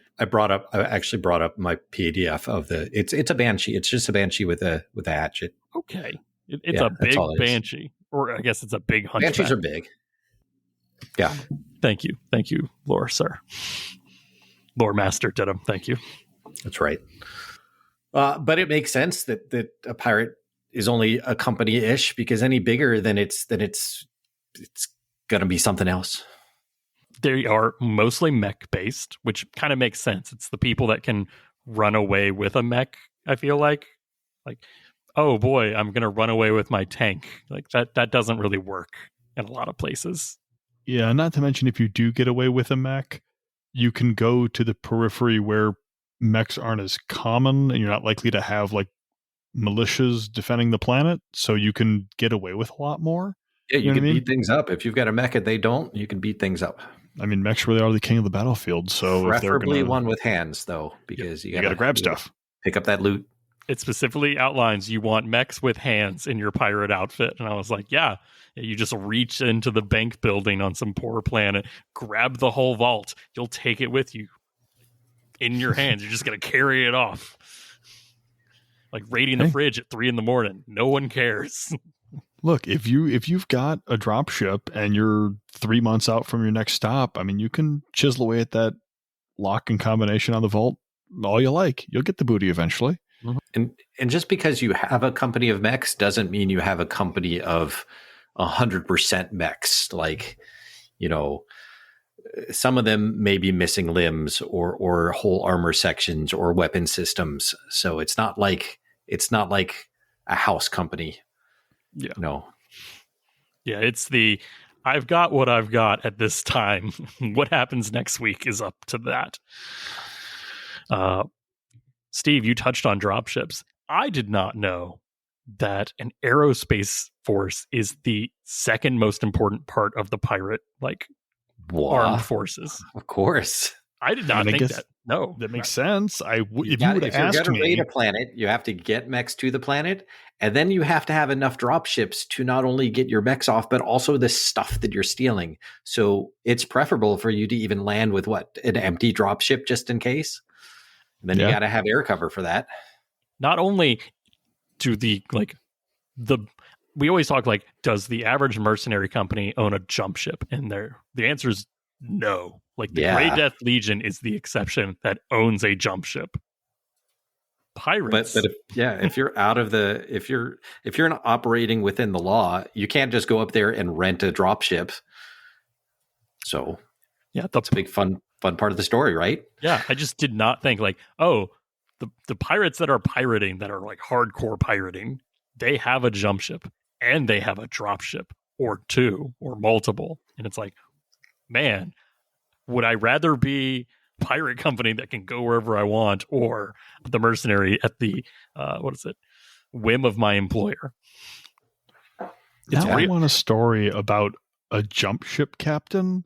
actually brought up my PDF of it's a banshee. It's just a banshee with a hatchet. Okay. It's a big banshee, or I guess it's a big hunchback. Banshees are big. Yeah. Thank you, lore sir. Lore master did them. Thank you. That's right. But it makes sense that a pirate is only a company-ish, because any bigger than it's going to be something else. They are mostly mech based, which kind of makes sense. It's the people that can run away with a mech. I feel like, oh boy, I'm going to run away with my tank. Like that doesn't really work in a lot of places. Yeah, not to mention if you do get away with a mech, you can go to the periphery where mechs aren't as common, and you're not likely to have like militias defending the planet, so you can get away with a lot more. Yeah, you can beat things up. If you've got a mech and they don't, you can beat things up. I mean, mechs really are the king of the battlefield. So preferably one with hands, though, because you got to grab stuff, pick up that loot. It specifically outlines you want mechs with hands in your pirate outfit, and I was like, yeah, you just reach into the bank building on some poor planet, grab the whole vault. You'll take it with you in your hands. You're just gonna carry it off, like raiding the fridge at 3 a.m. No one cares. Look, if you've got a drop ship and you're 3 months out from your next stop, I mean, you can chisel away at that lock and combination on the vault all you like. You'll get the booty eventually. And just because you have a company of mechs doesn't mean you have a company of 100% mechs. Like, some of them may be missing limbs or whole armor sections or weapon systems. So it's not like a house company. Yeah. No. Yeah, it's I've got what I've got at this time. What happens next week is up to that. Steve, you touched on dropships. I did not know that an aerospace force is the second most important part of the pirate, armed forces. Of course. I did not think that. No. That makes sense. If you would have asked me... If you're going to raid a planet, you have to get mechs to the planet, and then you have to have enough dropships to not only get your mechs off, but also the stuff that you're stealing. So it's preferable for you to even land with an empty dropship just in case. And then you got to have air cover for that. Not only do we always talk does the average mercenary company own a jump ship? And the answer is no. The Grey Death Legion is the exception that owns a jump ship. Pirates, but if you're out of if you're not operating within the law, you can't just go up there and rent a drop ship. So that's a big fun part of the story, right? Yeah, I just did not think the pirates that are pirating, that are hardcore pirating, they have a jump ship and they have a drop ship or two or multiple, and it's man, would I rather be a pirate company that can go wherever I want, or the mercenary at the whim of my employer? I want a story about a jump ship captain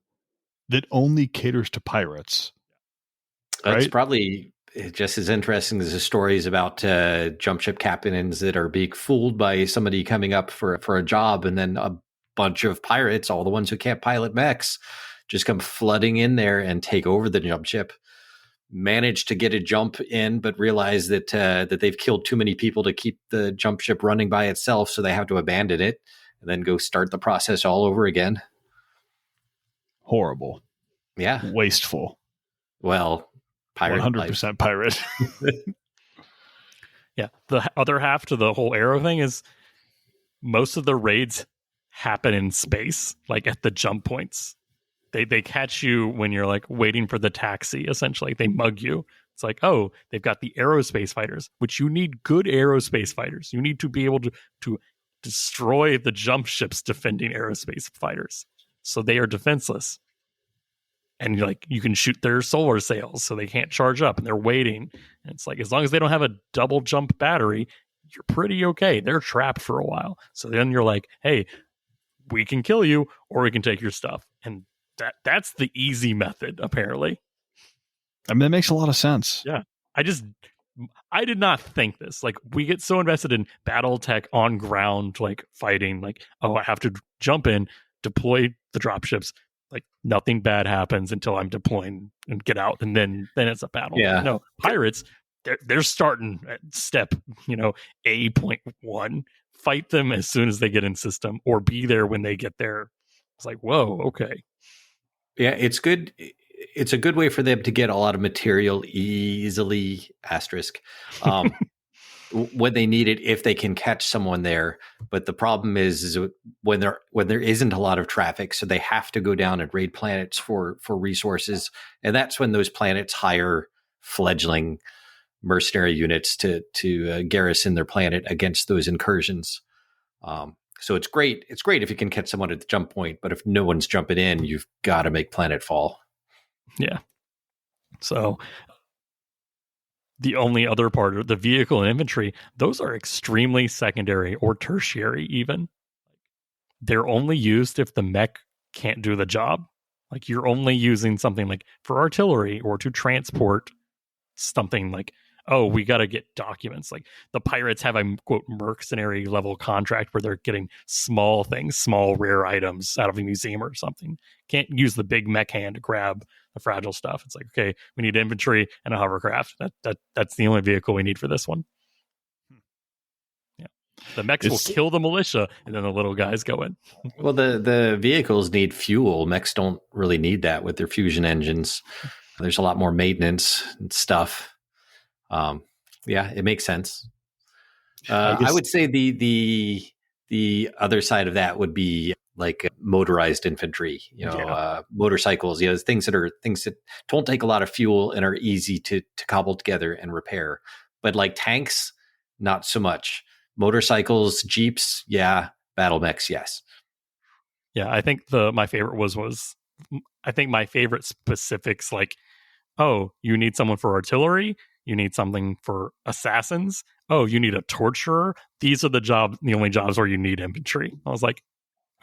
that only caters to pirates. It's probably just as interesting as the stories about jump ship captains that are being fooled by somebody coming up for a job, and then a bunch of pirates, all the ones who can't pilot mechs, just come flooding in there and take over the jump ship, manage to get a jump in, but realize that they've killed too many people to keep the jump ship running by itself, so they have to abandon it and then go start the process all over again. Horrible. Yeah. Wasteful. Well, pirate. 100% pirate. Yeah. The other half to the whole arrow thing is most of the raids happen in space, at the jump points. They catch you when you're waiting for the taxi, essentially. They mug you. It's they've got the aerospace fighters, which you need good aerospace fighters. You need to be able to destroy the jump ships defending aerospace fighters. So they are defenseless. And you can shoot their solar sails so they can't charge up, and they're waiting. And it's as long as they don't have a double jump battery, you're pretty okay. They're trapped for a while. So then you're hey, we can kill you or we can take your stuff. And that's the easy method, apparently. I mean, that makes a lot of sense. Yeah. I did not think this. We get so invested in battle tech on ground, fighting, I have to jump in, deploy the dropships. Nothing bad happens until I'm deploying and get out, and then it's a battle. Yeah. No, pirates, they're starting at step, A.1. Fight them as soon as they get in system, or be there when they get there. It's whoa, okay. Yeah, it's good. It's a good way for them to get a lot of material easily, asterisk, when they need it, if they can catch someone there. But the problem is when there isn't a lot of traffic, so they have to go down and raid planets for resources, and that's when those planets hire fledgling mercenary units to garrison their planet against those incursions. So it's great. It's great if you can catch someone at the jump point, but if no one's jumping in, you've got to make planetfall. Yeah. So the only other part of the vehicle and infantry, those are extremely secondary or tertiary even. They're only used if the mech can't do the job. Like you're only using something like for artillery or to transport something like, oh, we got to get documents. Like the pirates have a quote mercenary level contract where they're getting small things, small rare items out of a museum or something. Can't use the big mech hand to grab the fragile stuff. It's like, okay, we need infantry and a hovercraft. That's the only vehicle we need for this one. Yeah, the mechs will kill the militia, and then the little guys go in. Well, the vehicles need fuel. Mechs don't really need that with their fusion engines. There's a lot more maintenance and stuff. Yeah, it makes sense. I would say the other side of that would be like motorized infantry, motorcycles, things that don't take a lot of fuel and are easy to cobble together and repair. But like tanks, not so much. Motorcycles, jeeps, yeah. Battle mechs, yes. Yeah, I think my favorite was I think my favorite specifics, like, oh, you need someone for artillery. You need something for assassins. Oh, you need a torturer. These are the only jobs where you need infantry. I was like,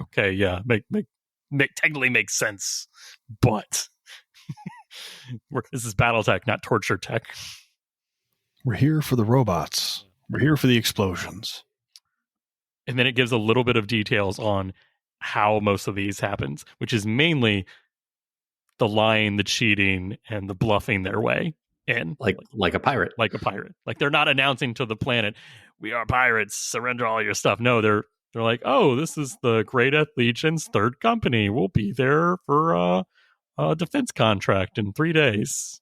okay, yeah, technically makes sense, but this is battle tech, not torture tech. We're here for the robots. We're here for the explosions. And then it gives a little bit of details on how most of these happens, which is mainly the lying, the cheating, and the bluffing their way in. Like a pirate. Like a pirate. Like they're not announcing to the planet, we are pirates, surrender all your stuff. No, they're like, oh, this is the Great Legion's third company. We'll be there for a defense contract in 3 days.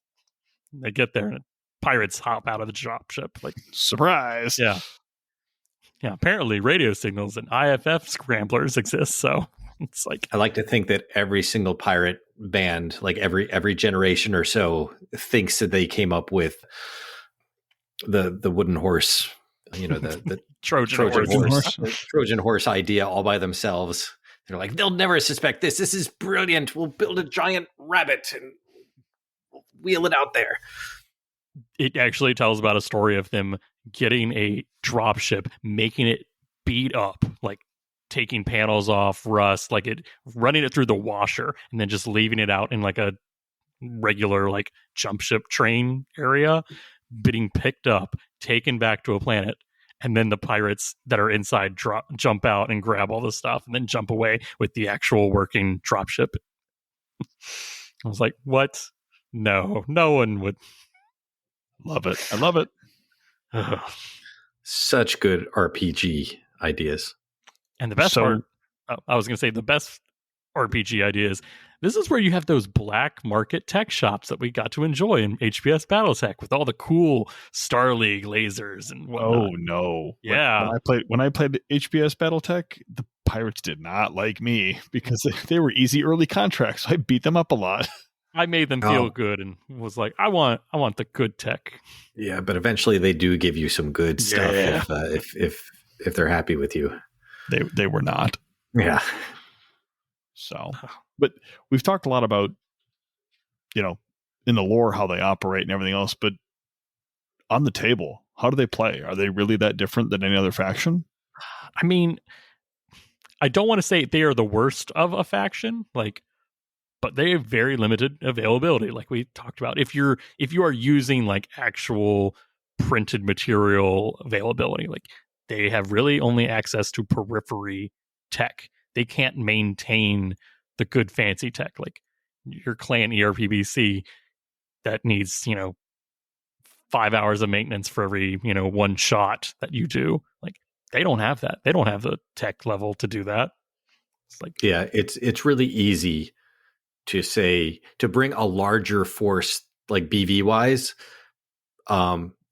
And they get there and pirates hop out of the dropship. Like, surprise. Yeah. Yeah, apparently radio signals and IFF scramblers exist, so it's like I like to think that every single pirate band, like every generation or so, thinks that they came up with the wooden horse, the Trojan horse idea all by themselves. They're like, they'll never suspect this. This is brilliant. We'll build a giant rabbit and wheel it out there. It actually tells about a story of them getting a dropship, making it beat up, like taking panels off, rust, like running it through the washer, and then just leaving it out in like a regular like jump ship train area, being picked up, taken back to a planet, and then the pirates that are inside jump out and grab all the stuff, and then jump away with the actual working dropship. I was like, what? No one would. Love it. I love it. Such good RPG ideas. And the best part, I was going to say the best RPG ideas. This is where you have those black market tech shops that we got to enjoy in HPS Battletech with all the cool Star League lasers and whatnot. Oh no! Yeah, when I played HPS Battletech, the pirates did not like me because they were easy early contracts. So I beat them up a lot. I made them feel good and was like, I want the good tech. Yeah, but eventually they do give you some good stuff if they're happy with you. They were not. Yeah. So, but we've talked a lot about, in the lore how they operate and everything else. But on the table, how do they play? Are they really that different than any other faction? I mean, I don't want to say they are the worst of a faction, but they have very limited availability, like we talked about. If you are using like actual printed material availability, like they have really only access to periphery tech. They can't maintain the good fancy tech, like your clan ERPBC that needs 5 hours of maintenance for every one shot that you do. Like they don't have that. They don't have the tech level to do that. It's like, yeah, it's really easy to bring a larger force like BV wise.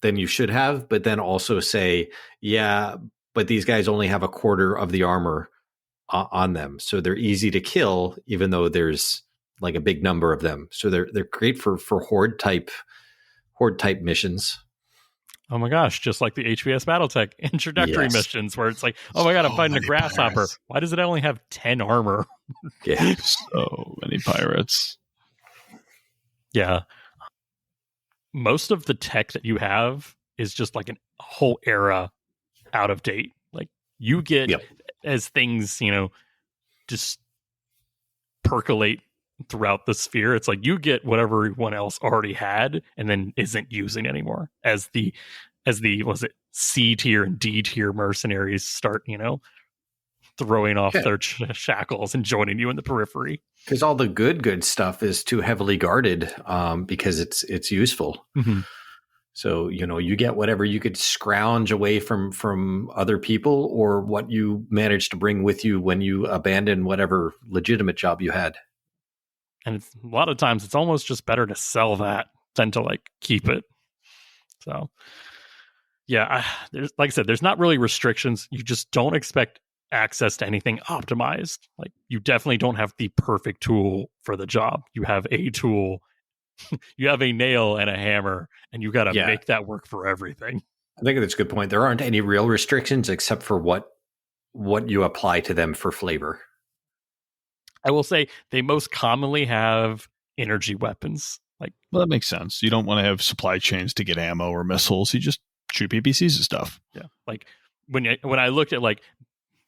than you should have, but then also say, yeah, but these guys only have a quarter of the armor on them, so they're easy to kill, even though there's like a big number of them. So they're great for horde type missions. Oh my gosh, just like the HVS Battletech introductory missions where it's like, oh my god, I'm fighting a grasshopper. Pirates. Why does it only have 10 armor? Yeah. So many pirates. Yeah. Most of the tech that you have is just like a whole era out of date. Like you get as things, just percolate throughout the sphere, it's like you get whatever everyone else already had and then isn't using anymore as the was it C tier and D tier mercenaries start throwing off their shackles and joining you in the periphery, because all the good stuff is too heavily guarded because it's useful. Mm-hmm. So you get whatever you could scrounge away from other people, or what you managed to bring with you when you abandoned whatever legitimate job you had. And a lot of times it's almost just better to sell that than to like keep it. So yeah, there's, like I said, there's not really restrictions. You just don't expect access to anything optimized. Like you definitely don't have the perfect tool for the job. You have a tool, you have a nail and a hammer, and you got to make that work for everything. I think that's a good point. There aren't any real restrictions except for what you apply to them for flavor. I will say they most commonly have energy weapons. Well, that makes sense. You don't want to have supply chains to get ammo or missiles. You just shoot PPCs and stuff. Yeah. Like when I looked at like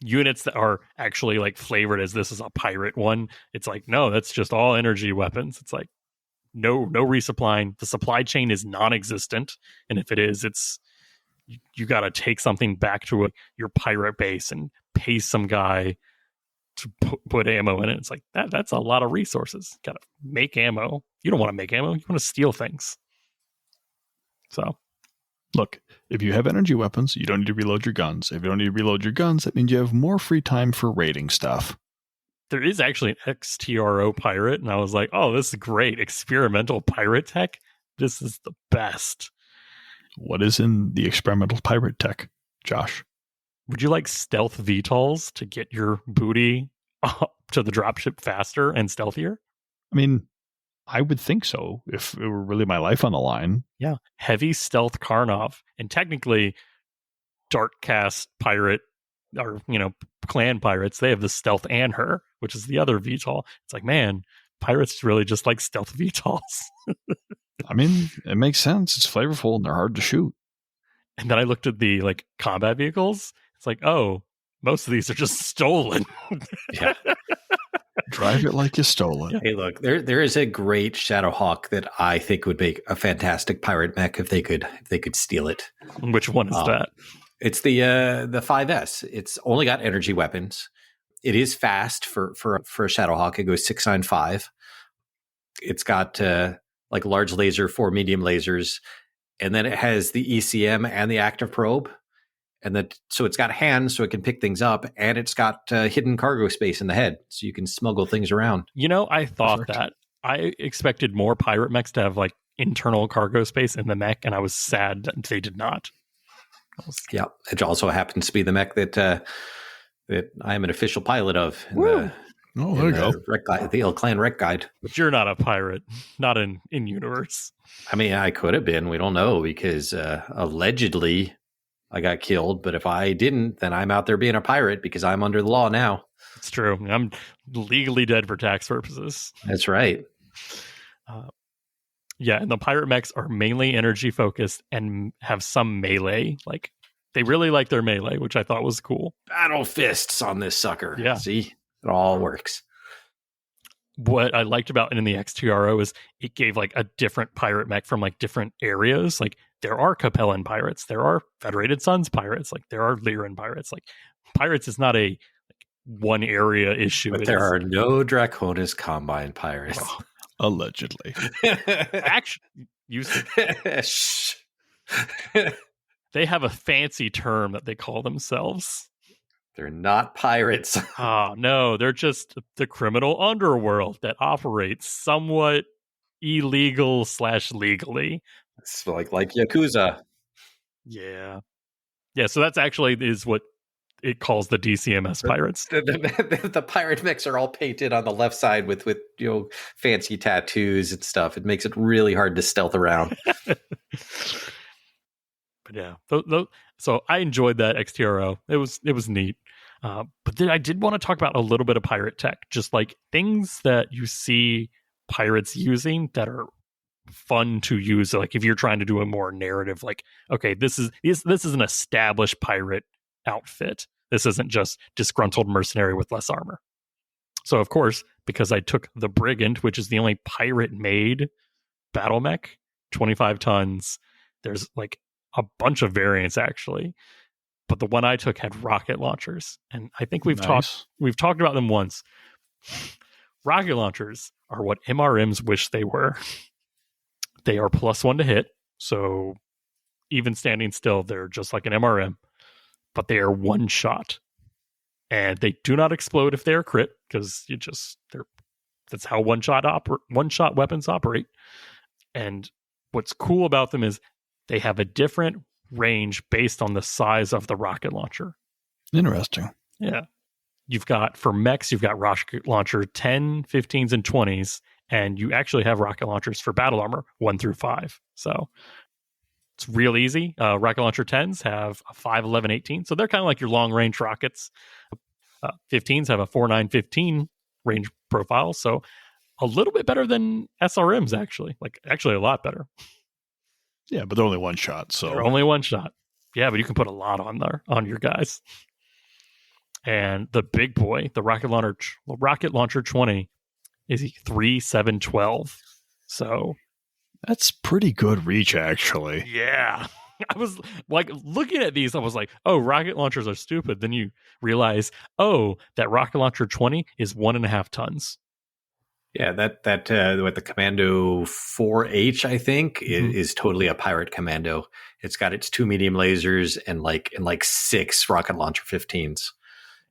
units that are actually like flavored as this is a pirate one, it's like, no, that's just all energy weapons. It's like no resupplying. The supply chain is non-existent. And if it is, it's you got to take something back to your pirate base and pay some guy to put ammo in it. It's like that's a lot of resources. Got to make ammo. You don't want to make ammo. You want to steal things. So, look, if you have energy weapons, you don't need to reload your guns. If you don't need to reload your guns, that means you have more free time for raiding stuff. There is actually an XTRO pirate, and I was like, oh, this is great. Experimental pirate tech. This is the best. What is in the experimental pirate tech, Josh? Would you like stealth VTOLs to get your booty up to the dropship faster and stealthier? I mean, I would think so if it were really my life on the line. Yeah. Heavy stealth Karnov. And technically, Darkcast pirate or, clan pirates, they have the stealth and her, which is the other VTOL. It's like, man, pirates really just like stealth VTOLs. I mean, it makes sense. It's flavorful and they're hard to shoot. And then I looked at the combat vehicles. It's like, oh, most of these are just stolen. Yeah. Drive it like you stole it. Hey, look, there is a great Shadowhawk that I think would make a fantastic pirate mech if they could steal it. Which one is that? It's the 5S. It's only got energy weapons. It is fast for a Shadowhawk. It goes 695. It's got large laser, 4 medium lasers. And then it has the ECM and the active probe. And so it's got hands so it can pick things up. And it's got hidden cargo space in the head so you can smuggle things around. I thought that. I expected more pirate mechs to have internal cargo space in the mech. And I was sad that they did not. Yeah. It also happens to be the mech that I am an official pilot of. There you go. The Il Clan Rec Guide. But you're not a pirate. Not in universe. I mean, I could have been. We don't know because allegedly I got killed. But if I didn't, then I'm out there being a pirate because I'm under the law now. It's true. I'm legally dead for tax purposes. That's right. Yeah, and the pirate mechs are mainly energy focused and have some melee. They really like their melee, which I thought was cool. Battle fists on this sucker. Yeah. See, it all works. What I liked about it in the XTRO is it gave a different pirate mech from different areas. There are Capellan pirates, there are Federated Suns pirates, there are Lyran pirates. Pirates is not a one area issue. But there are no Draconis Combine pirates. Oh. Allegedly. Actually, they have a fancy term that they call themselves. They're not pirates. No, they're just the criminal underworld that operates somewhat illegal/legally. It's like Yakuza. Yeah. Yeah, so that's actually is what it calls the DCMS pirates. The pirate mechs are all painted on the left side with fancy tattoos and stuff. It makes it really hard to stealth around. But yeah, so I enjoyed that XTRO. It was neat. But then I did want to talk about a little bit of pirate tech, just like things that you see pirates using that are fun to use. Like if you're trying to do a more narrative, like, okay, this is an established pirate outfit. This isn't just disgruntled mercenary with less armor. So of course, because I took the Brigand, which is the only pirate made battle mech, 25 tons, there's like a bunch of variants actually. But the one I took had rocket launchers. And I think we've talked about them once. Rocket launchers are what MRMs wish they were. They are +1 to hit, so even standing still, they're just like an MRM, but they are one shot, and they do not explode if they are crit because that's how one shot weapons operate. And what's cool about them is they have a different range based on the size of the rocket launcher. Interesting. Yeah, for mechs, you've got rocket launcher 10, 15s, and 20s. And you actually have rocket launchers for battle armor 1 through 5. So it's real easy. Rocket launcher 10s have a 5, 11, 18. So they're kind of like your long range rockets. 15s have a 4, 9, 15 range profile. So a little bit better than SRMs, actually. Like, actually a lot better. Yeah, but they're only one shot. So they're only one shot. Yeah, but you can put a lot on there on your guys. And the big boy, the rocket launcher 20, is 3, 7, 12. So that's pretty good reach, actually. Yeah. I was like looking at these, I was like, oh, rocket launchers are stupid. Then you realize, oh, that rocket launcher 20 is 1.5 tons. Yeah, that what the Commando 4H, I think, is totally a pirate commando. It's got its 2 medium lasers and like 6 rocket launcher 15s.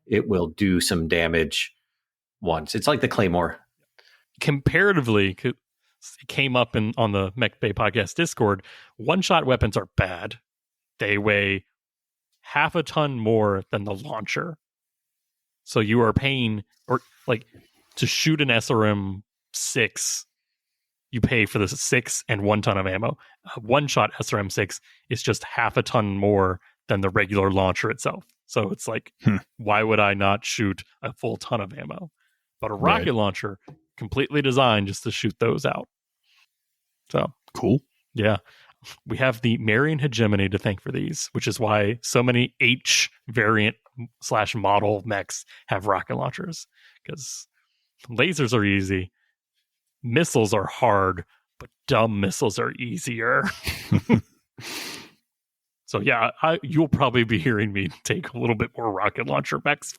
It will do some damage once. It's like the Claymore. Comparatively, it came up on the Mechbay podcast Discord, one-shot weapons are bad. They weigh 0.5 ton more than the launcher. So you are paying, or like to shoot an SRM 6, you pay for the 6 and 1 ton of ammo. A one-shot SRM 6 is just 0.5 ton more than the regular launcher itself. So it's like, why would I not shoot a full ton of ammo? But a rocket launcher, completely designed just to shoot those out. So cool. Yeah. We have the Marian hegemony to thank for these, which is why so many H variant / model mechs have rocket launchers, because lasers are easy, missiles are hard, but dumb missiles are easier. So yeah, you'll probably be hearing me take a little bit more rocket launcher mechs,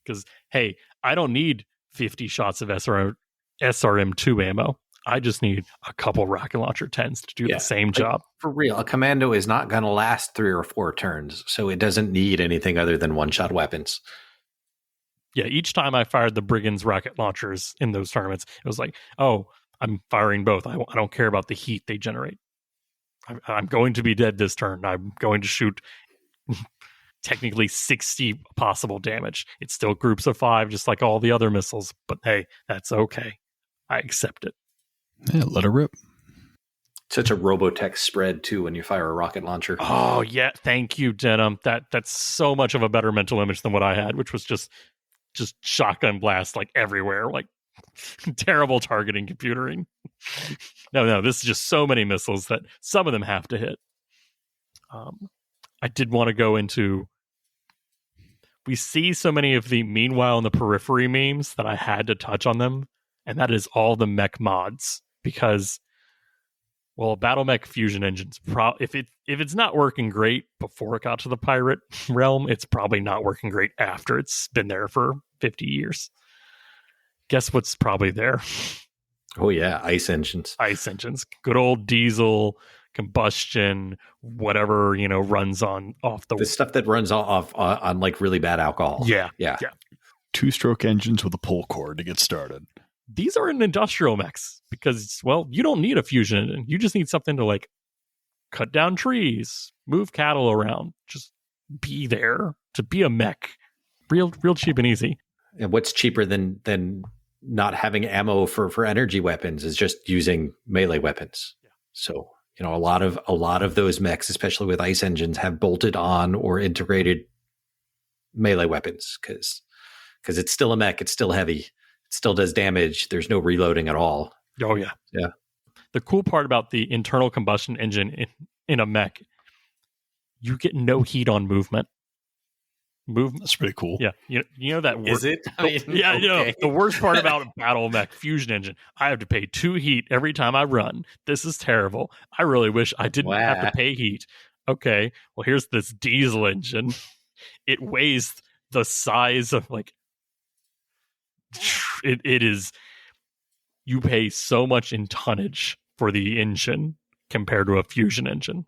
because hey, I don't need 50 shots of SRM2 ammo. I just need a couple rocket launcher 10s to do the same job. For real, a commando is not going to last 3 or 4 turns, so it doesn't need anything other than one-shot weapons. Yeah, each time I fired the Brigand's rocket launchers in those tournaments, it was like, oh, I'm firing both. I don't care about the heat they generate. I'm going to be dead this turn. I'm going to shoot technically 60 possible damage. It's still groups of 5, just like all the other missiles. But hey, that's okay. I accept it. Yeah, let her rip. Such a Robotech spread, too, when you fire a rocket launcher. Oh, yeah. Thank you, Denim. That's so much of a better mental image than what I had, which was just shotgun blast like everywhere, like terrible targeting computering. No, this is just so many missiles that some of them have to hit. I did want to go into, we see so many of the Meanwhile in the Periphery memes that I had to touch on them, and that is all the mech mods, because, well, Battle Mech Fusion Engine's if it's not working great before it got to the pirate realm, it's probably not working great after it's been there for 50 years. Guess what's probably there? Oh yeah, ice engines. Ice engines. Good old diesel, combustion, whatever, runs off the stuff that runs off on like really bad alcohol. Yeah. 2-stroke engines with a pull cord to get started. These are in industrial mechs because, well, you don't need a fusion engine. You just need something to like cut down trees, move cattle around, just be there to be a mech. Real cheap and easy. And what's cheaper than not having ammo for energy weapons is just using melee weapons. Yeah. So, a lot of those mechs, especially with ice engines, have bolted on or integrated melee weapons because it's still a mech, it's still heavy, it still does damage. There's no reloading at all. Oh yeah. Yeah. The cool part about the internal combustion engine in a mech, you get no heat on movement. That's pretty cool. Yeah, you know that. Is it? Yeah, okay. The worst part about a battle mech fusion engine, I have to pay 2 heat every time I run. This is terrible. I really wish I didn't have to pay heat. Okay, well here's this diesel engine. It weighs the size of it is. You pay so much in tonnage for the engine compared to a fusion engine.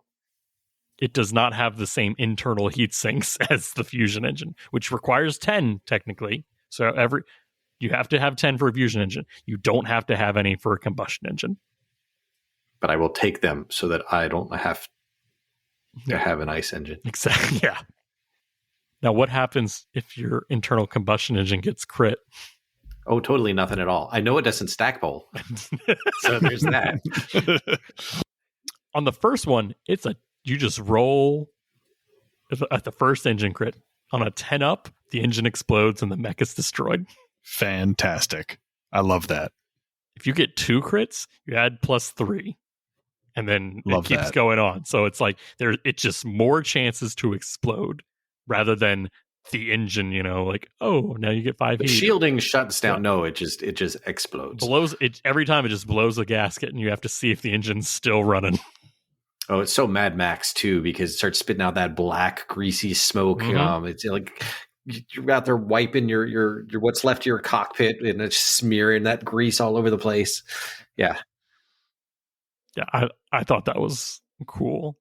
It does not have the same internal heat sinks as the fusion engine, which requires 10 technically. So you have to have 10 for a fusion engine. You don't have to have any for a combustion engine. But I will take them so that I don't have to have an ice engine. Exactly. Yeah. Now, what happens if your internal combustion engine gets crit? Oh, totally nothing at all. I know it doesn't stack bowl. So there's that. On the first one, you just roll at the first engine crit. On a 10 up, the engine explodes and the mech is destroyed. Fantastic. I love that. If you get 2 crits, you add +3. And then it keeps going on. So it's like it's just more chances to explode rather than the engine, now you get 5 heat. Shielding shuts down. No, it just explodes. Every time it just blows a gasket and you have to see if the engine's still running. Oh, it's so Mad Max too, because it starts spitting out that black, greasy smoke. Mm-hmm. It's like you're out there wiping your what's left of your cockpit, and it's smearing that grease all over the place. Yeah, yeah. I thought that was cool.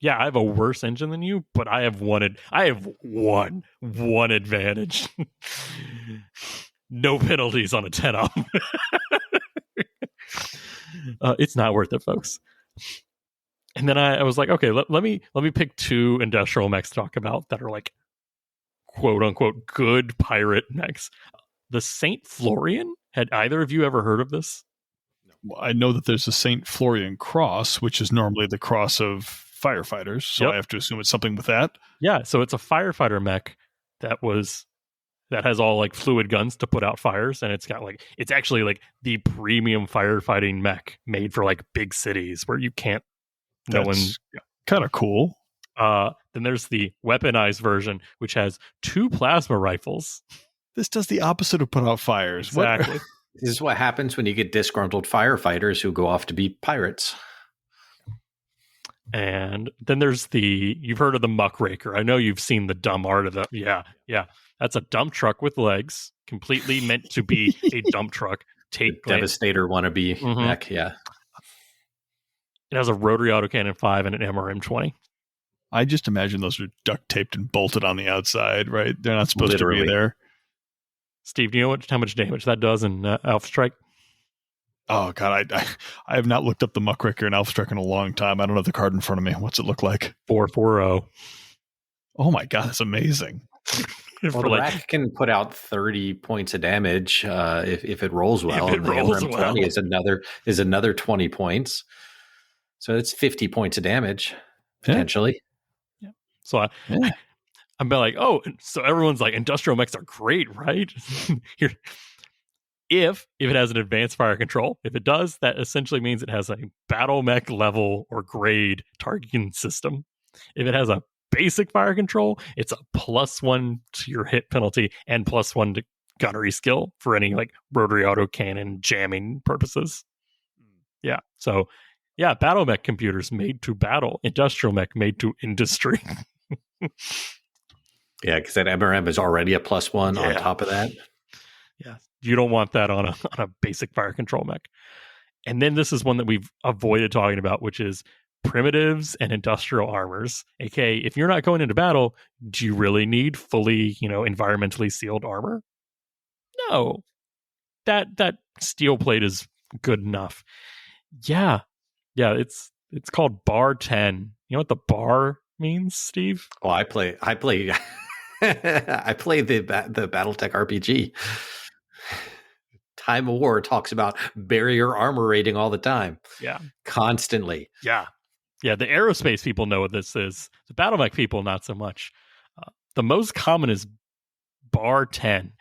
Yeah, I have a worse engine than you, but I have one advantage. No penalties on a 10 up. It's not worth it, folks. And then I was like, okay, let me pick 2 industrial mechs to talk about that are quote unquote good pirate mechs. The St. Florian. Had either of you ever heard of this? Well, I know that there's a St. Florian cross, which is normally the cross of firefighters. So yep. I have to assume it's something with that. Yeah. So it's a firefighter mech that has all fluid guns to put out fires. And it's got it's actually the premium firefighting mech made for big cities where you can't. That's kind of cool. Then there's the weaponized version, which has 2 plasma rifles. This does the opposite of put out fires. Exactly. This is what happens when you get disgruntled firefighters who go off to be pirates. And then there's you've heard of the muckraker. I know you've seen the dumb art of that. Yeah. That's a dump truck with legs, completely meant to be a dump truck. Devastator wannabe mech, yeah. It has a rotary autocannon 5 and an MRM-20. I just imagine those are duct taped and bolted on the outside, right? They're not supposed to be there. Steve, do you know how much damage that does in Alpha Strike? Oh, God, I have not looked up the muckraker in Alpha Strike in a long time. I don't have the card in front of me. What's it look like? 440. Oh, my God, that's amazing. Well, the rack can put out 30 points of damage if it rolls well. If it rolls well. is another 20 points. So it's 50 points of damage, potentially. Yeah. So I'm like, so everyone's like, industrial mechs are great, right? Here, if it has an advanced fire control. If it does, that essentially means it has a battle mech level or grade targeting system. If it has a basic fire control, it's a +1 to your hit penalty and +1 to gunnery skill for any rotary autocannon jamming purposes. Yeah. So yeah, battle mech computers made to battle, industrial mech made to industry. Yeah, because that MRM is already a +1 on top of that. Yeah, you don't want that on a basic fire control mech. And then this is one that we've avoided talking about, which is primitives and industrial armors. AKA, if you're not going into battle, do you really need fully, environmentally sealed armor? No. That steel plate is good enough. Yeah, It's called Bar 10. You know what the bar means, Steve? Oh, I play I play the BattleTech RPG. Time of War talks about barrier armor rating all the time. Yeah. Constantly. Yeah. Yeah, the aerospace people know what this is. The BattleMech people, not so much. The most common is Bar 10.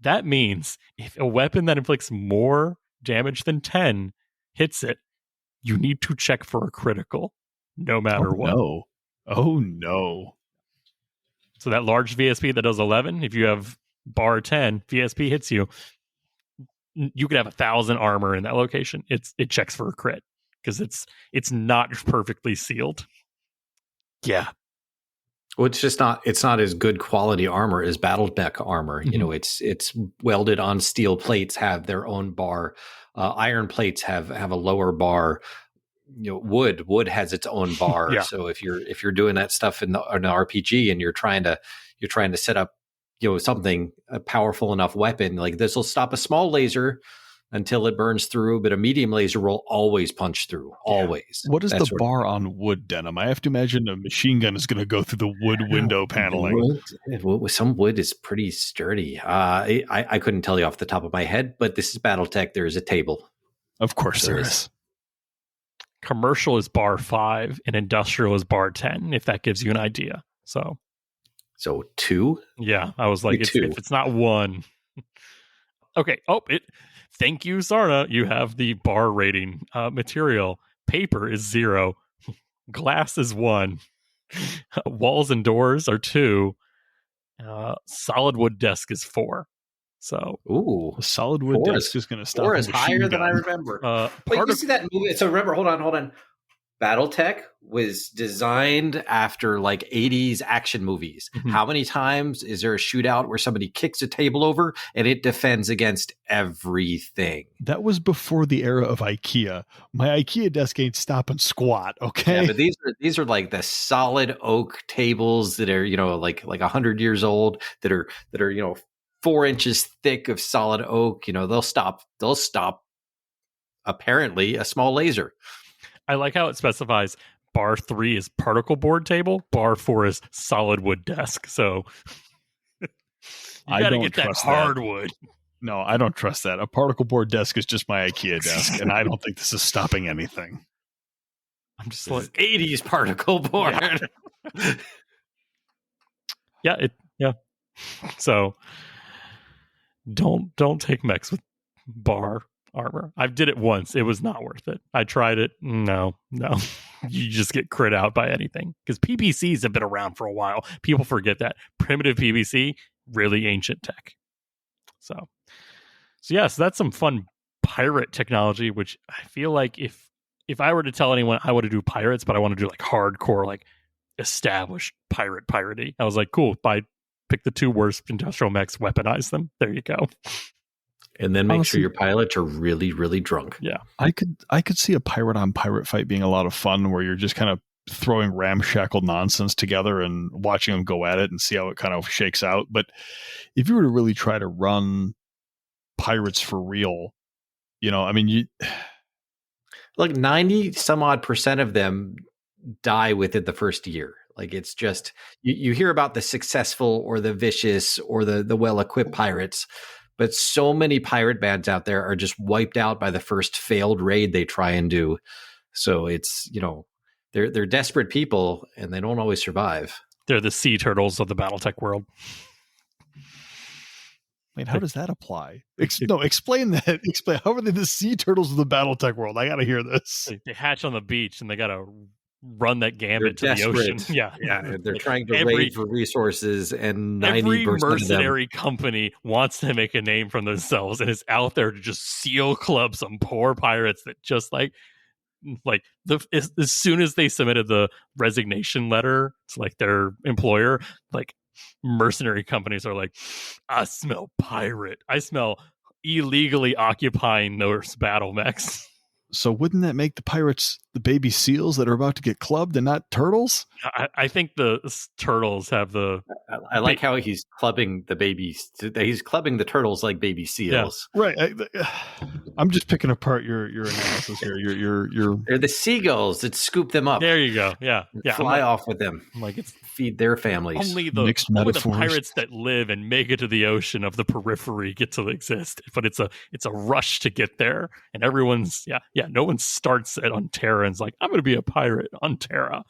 That means if a weapon that inflicts more damage than 10 hits it, you need to check for a critical, no matter what. No. Oh, no. So that large VSP that does 11, if you have Bar 10, VSP hits you, you could have 1,000 armor in that location. It checks for a crit because it's not perfectly sealed. Yeah. Well, it's not as good quality armor as BattleTech armor. Mm-hmm. You know, it's welded on steel plates, have their own bar. Iron plates have a lower bar. You know, wood has its own bar. Yeah. So if you're doing that stuff in an RPG and you're trying to set up, you know, something, a powerful enough weapon, like this will stop a small laser until it burns through, but a medium laser will always punch through. Always. What is the bar on wood denim? I have to imagine a machine gun is going to go through the wood window paneling. Some wood is pretty sturdy. I couldn't tell you off the top of my head, but this is BattleTech. There is a table. Of course there is. Commercial is Bar 5 and industrial is Bar 10, if that gives you an idea. So 2? Yeah, I was like, if it's not 1. Okay. Thank you, Sarna. You have the bar rating material. Paper is 0. Glass is 1. Walls and doors are 2. Solid wood desk is 4. So, a solid wood desk is going to stop. 4 is higher than I remember. Wait, you see that movie? So remember, hold on. BattleTech was designed after like 80s action movies. Mm-hmm. How many times is there a shootout where somebody kicks a table over and it defends against everything? That was before the era of IKEA. My IKEA desk ain't stopping squat, okay? Yeah, but these are like the solid oak tables that are, you know, like 100 years old, that are, you know, 4 inches thick of solid oak. You know, they'll stop apparently a small laser. I like how it specifies Bar 3 is particle board table, Bar 4 is solid wood desk. So you gotta get that hardwood. No, I don't trust that. A particle board desk is just my IKEA desk, and I don't think this is stopping anything. I'm just like 80s particle board. Yeah. So don't take mechs with bar armor. I did it once. It was not worth it. I tried it. No. You just get crit out by anything. Because PPCs have been around for a while. People forget that. Primitive PPC, really ancient tech. So that's some fun pirate technology, which I feel like if I were to tell anyone I want to do pirates, but I want to do like hardcore, like established piratey. I was like, cool, pick the 2 worst industrial mechs, weaponize them. There you go. And then make sure your pilots are really, really drunk. Yeah. I could see a pirate on pirate fight being a lot of fun, where you're just kind of throwing ramshackle nonsense together and watching them go at it and see how it kind of shakes out. But if you were to really try to run pirates for real, you know, I mean, like 90 some odd % of them die within the first year. Like, it's just, you hear about the successful or the vicious or the well-equipped pirates, but so many pirate bands out there are just wiped out by the first failed raid they try and do. So it's, you know, they're desperate people and they don't always survive. They're the sea turtles of the BattleTech world. Wait, how does that apply? Explain that. Explain, how are they the sea turtles of the BattleTech world? I got to hear this. They hatch on the beach and they got to run that gambit to the ocean. Yeah. They're trying to raid for resources, and 90% every mercenary company wants to make a name for themselves and is out there to just seal club some poor pirates that just as soon as they submitted the resignation letter to like their employer, like mercenary companies are like, I smell pirate. I smell illegally occupying those battle mechs. So wouldn't that make the pirates the baby seals that are about to get clubbed and not turtles? I think the turtles have the... I like how he's clubbing the babies. He's clubbing the turtles like baby seals. Yeah, right. I'm just picking apart your analysis here. They're the seagulls that scoop them up. There you go. Yeah. Fly off with them. It's feed their families. Only the pirates that live and make it to the ocean of the periphery get to exist. But it's a rush to get there, and everyone's no one starts on Terra and's like, I'm going to be a pirate on Terra.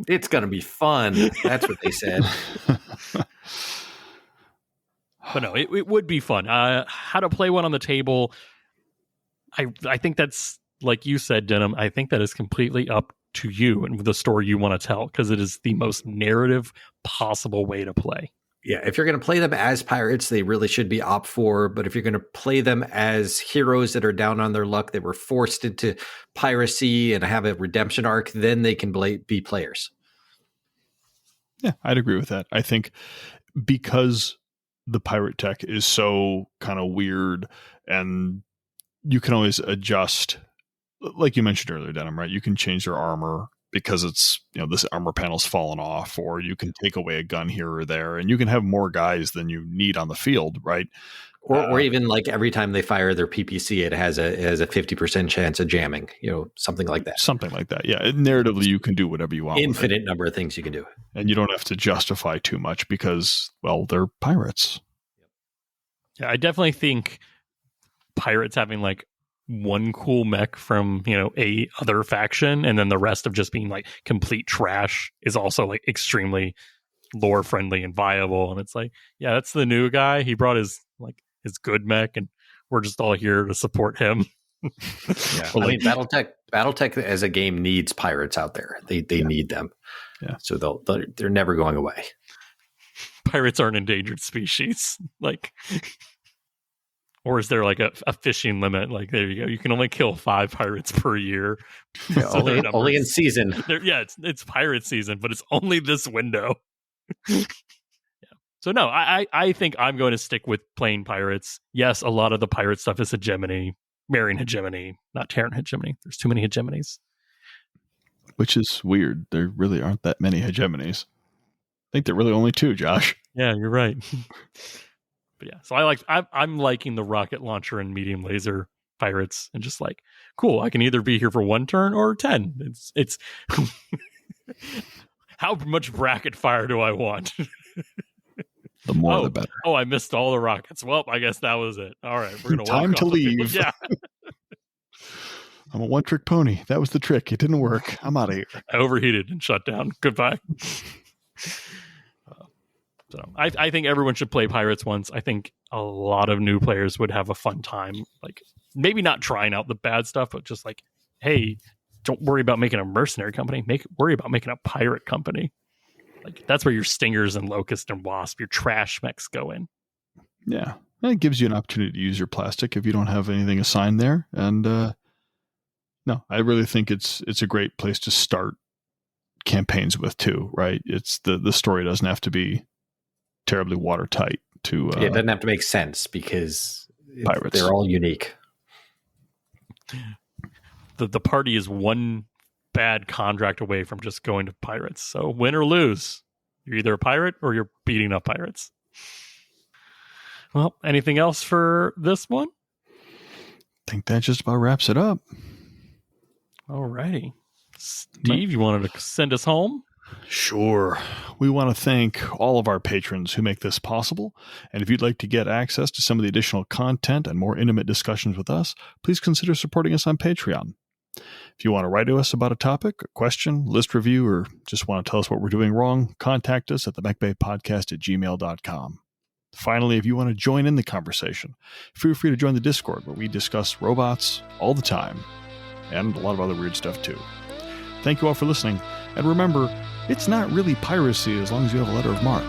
It's going to be fun. That's what they said. But no, it would be fun. How to play one on the table. I think that's, like you said, Denim, I think that is completely up to you and the story you want to tell, because it is the most narrative possible way to play. Yeah, if you're going to play them as pirates, they really should be op4. But if you're going to play them as heroes that are down on their luck, that were forced into piracy and have a redemption arc, then they can be players. Yeah, I'd agree with that. I think because the pirate tech is so kind of weird, and you can always adjust, like you mentioned earlier, Denim, right? You can change their armor because it's, this armor panel's fallen off, or you can take away a gun here or there, and you can have more guys than you need on the field, right? Or even like every time they fire their PPC, it has a 50% chance of jamming, something like that. Something like that. Yeah. Narratively, you can do whatever you want. Infinite number of things you can do. And you don't have to justify too much because, well, they're pirates. Yeah, I definitely think pirates having like one cool mech from, a other faction, and then the rest of just being like complete trash is also like extremely lore friendly and viable. And it's like, yeah, that's the new guy. He brought his good mech, and we're just all here to support him. Yeah, I mean, BattleTech as a game needs pirates out there. They need them. Yeah, so they're never going away. Pirates are an endangered species, or is there like a fishing limit? Like, there you go. You can only kill 5 pirates per year. Yeah, only in season. It's pirate season, but it's only this window. Yeah. So no, I think I'm going to stick with playing pirates. Yes, a lot of the pirate stuff is hegemony, Marian hegemony, not Terran hegemony. There's too many hegemonies. Which is weird. There really aren't that many hegemonies. I think there are really only 2, Josh. Yeah, you're right. But yeah, so I'm liking the rocket launcher and medium laser pirates, and just like, cool, I can either be here for 1 turn or 10. It's how much bracket fire do I want? The more the better. Oh, I missed all the rockets. Well, I guess that was it. All right, we're gonna time to leave. Yeah. I'm a one-trick pony. That was the trick. It didn't work. I'm out of here. I overheated and shut down. Goodbye. So I think everyone should play pirates once. I think a lot of new players would have a fun time. Like, maybe not trying out the bad stuff, but just like, hey, don't worry about making a mercenary company. Worry about making a pirate company. Like, that's where your Stingers and Locust and Wasp, your trash mechs go in. Yeah. And it gives you an opportunity to use your plastic if you don't have anything assigned there. And no, I really think it's a great place to start campaigns with too, right? It's the story doesn't have to be terribly watertight to it doesn't have to make sense because pirates. They're all unique. The party is one bad contract away from just going to pirates. So win or lose, you're either a pirate or you're beating up pirates. Well, anything else for this one? I think that just about wraps it up. Alrighty. Steve, you wanted to send us home? Sure. We want to thank all of our patrons who make this possible. And if you'd like to get access to some of the additional content and more intimate discussions with us, please consider supporting us on Patreon. If you want to write to us about a topic, a question, list review, or just want to tell us what we're doing wrong, contact us at the mechbaypodcast@gmail.com. Finally, if you want to join in the conversation, feel free to join the Discord where we discuss robots all the time and a lot of other weird stuff too. Thank you all for listening. And remember, it's not really piracy as long as you have a letter of marque.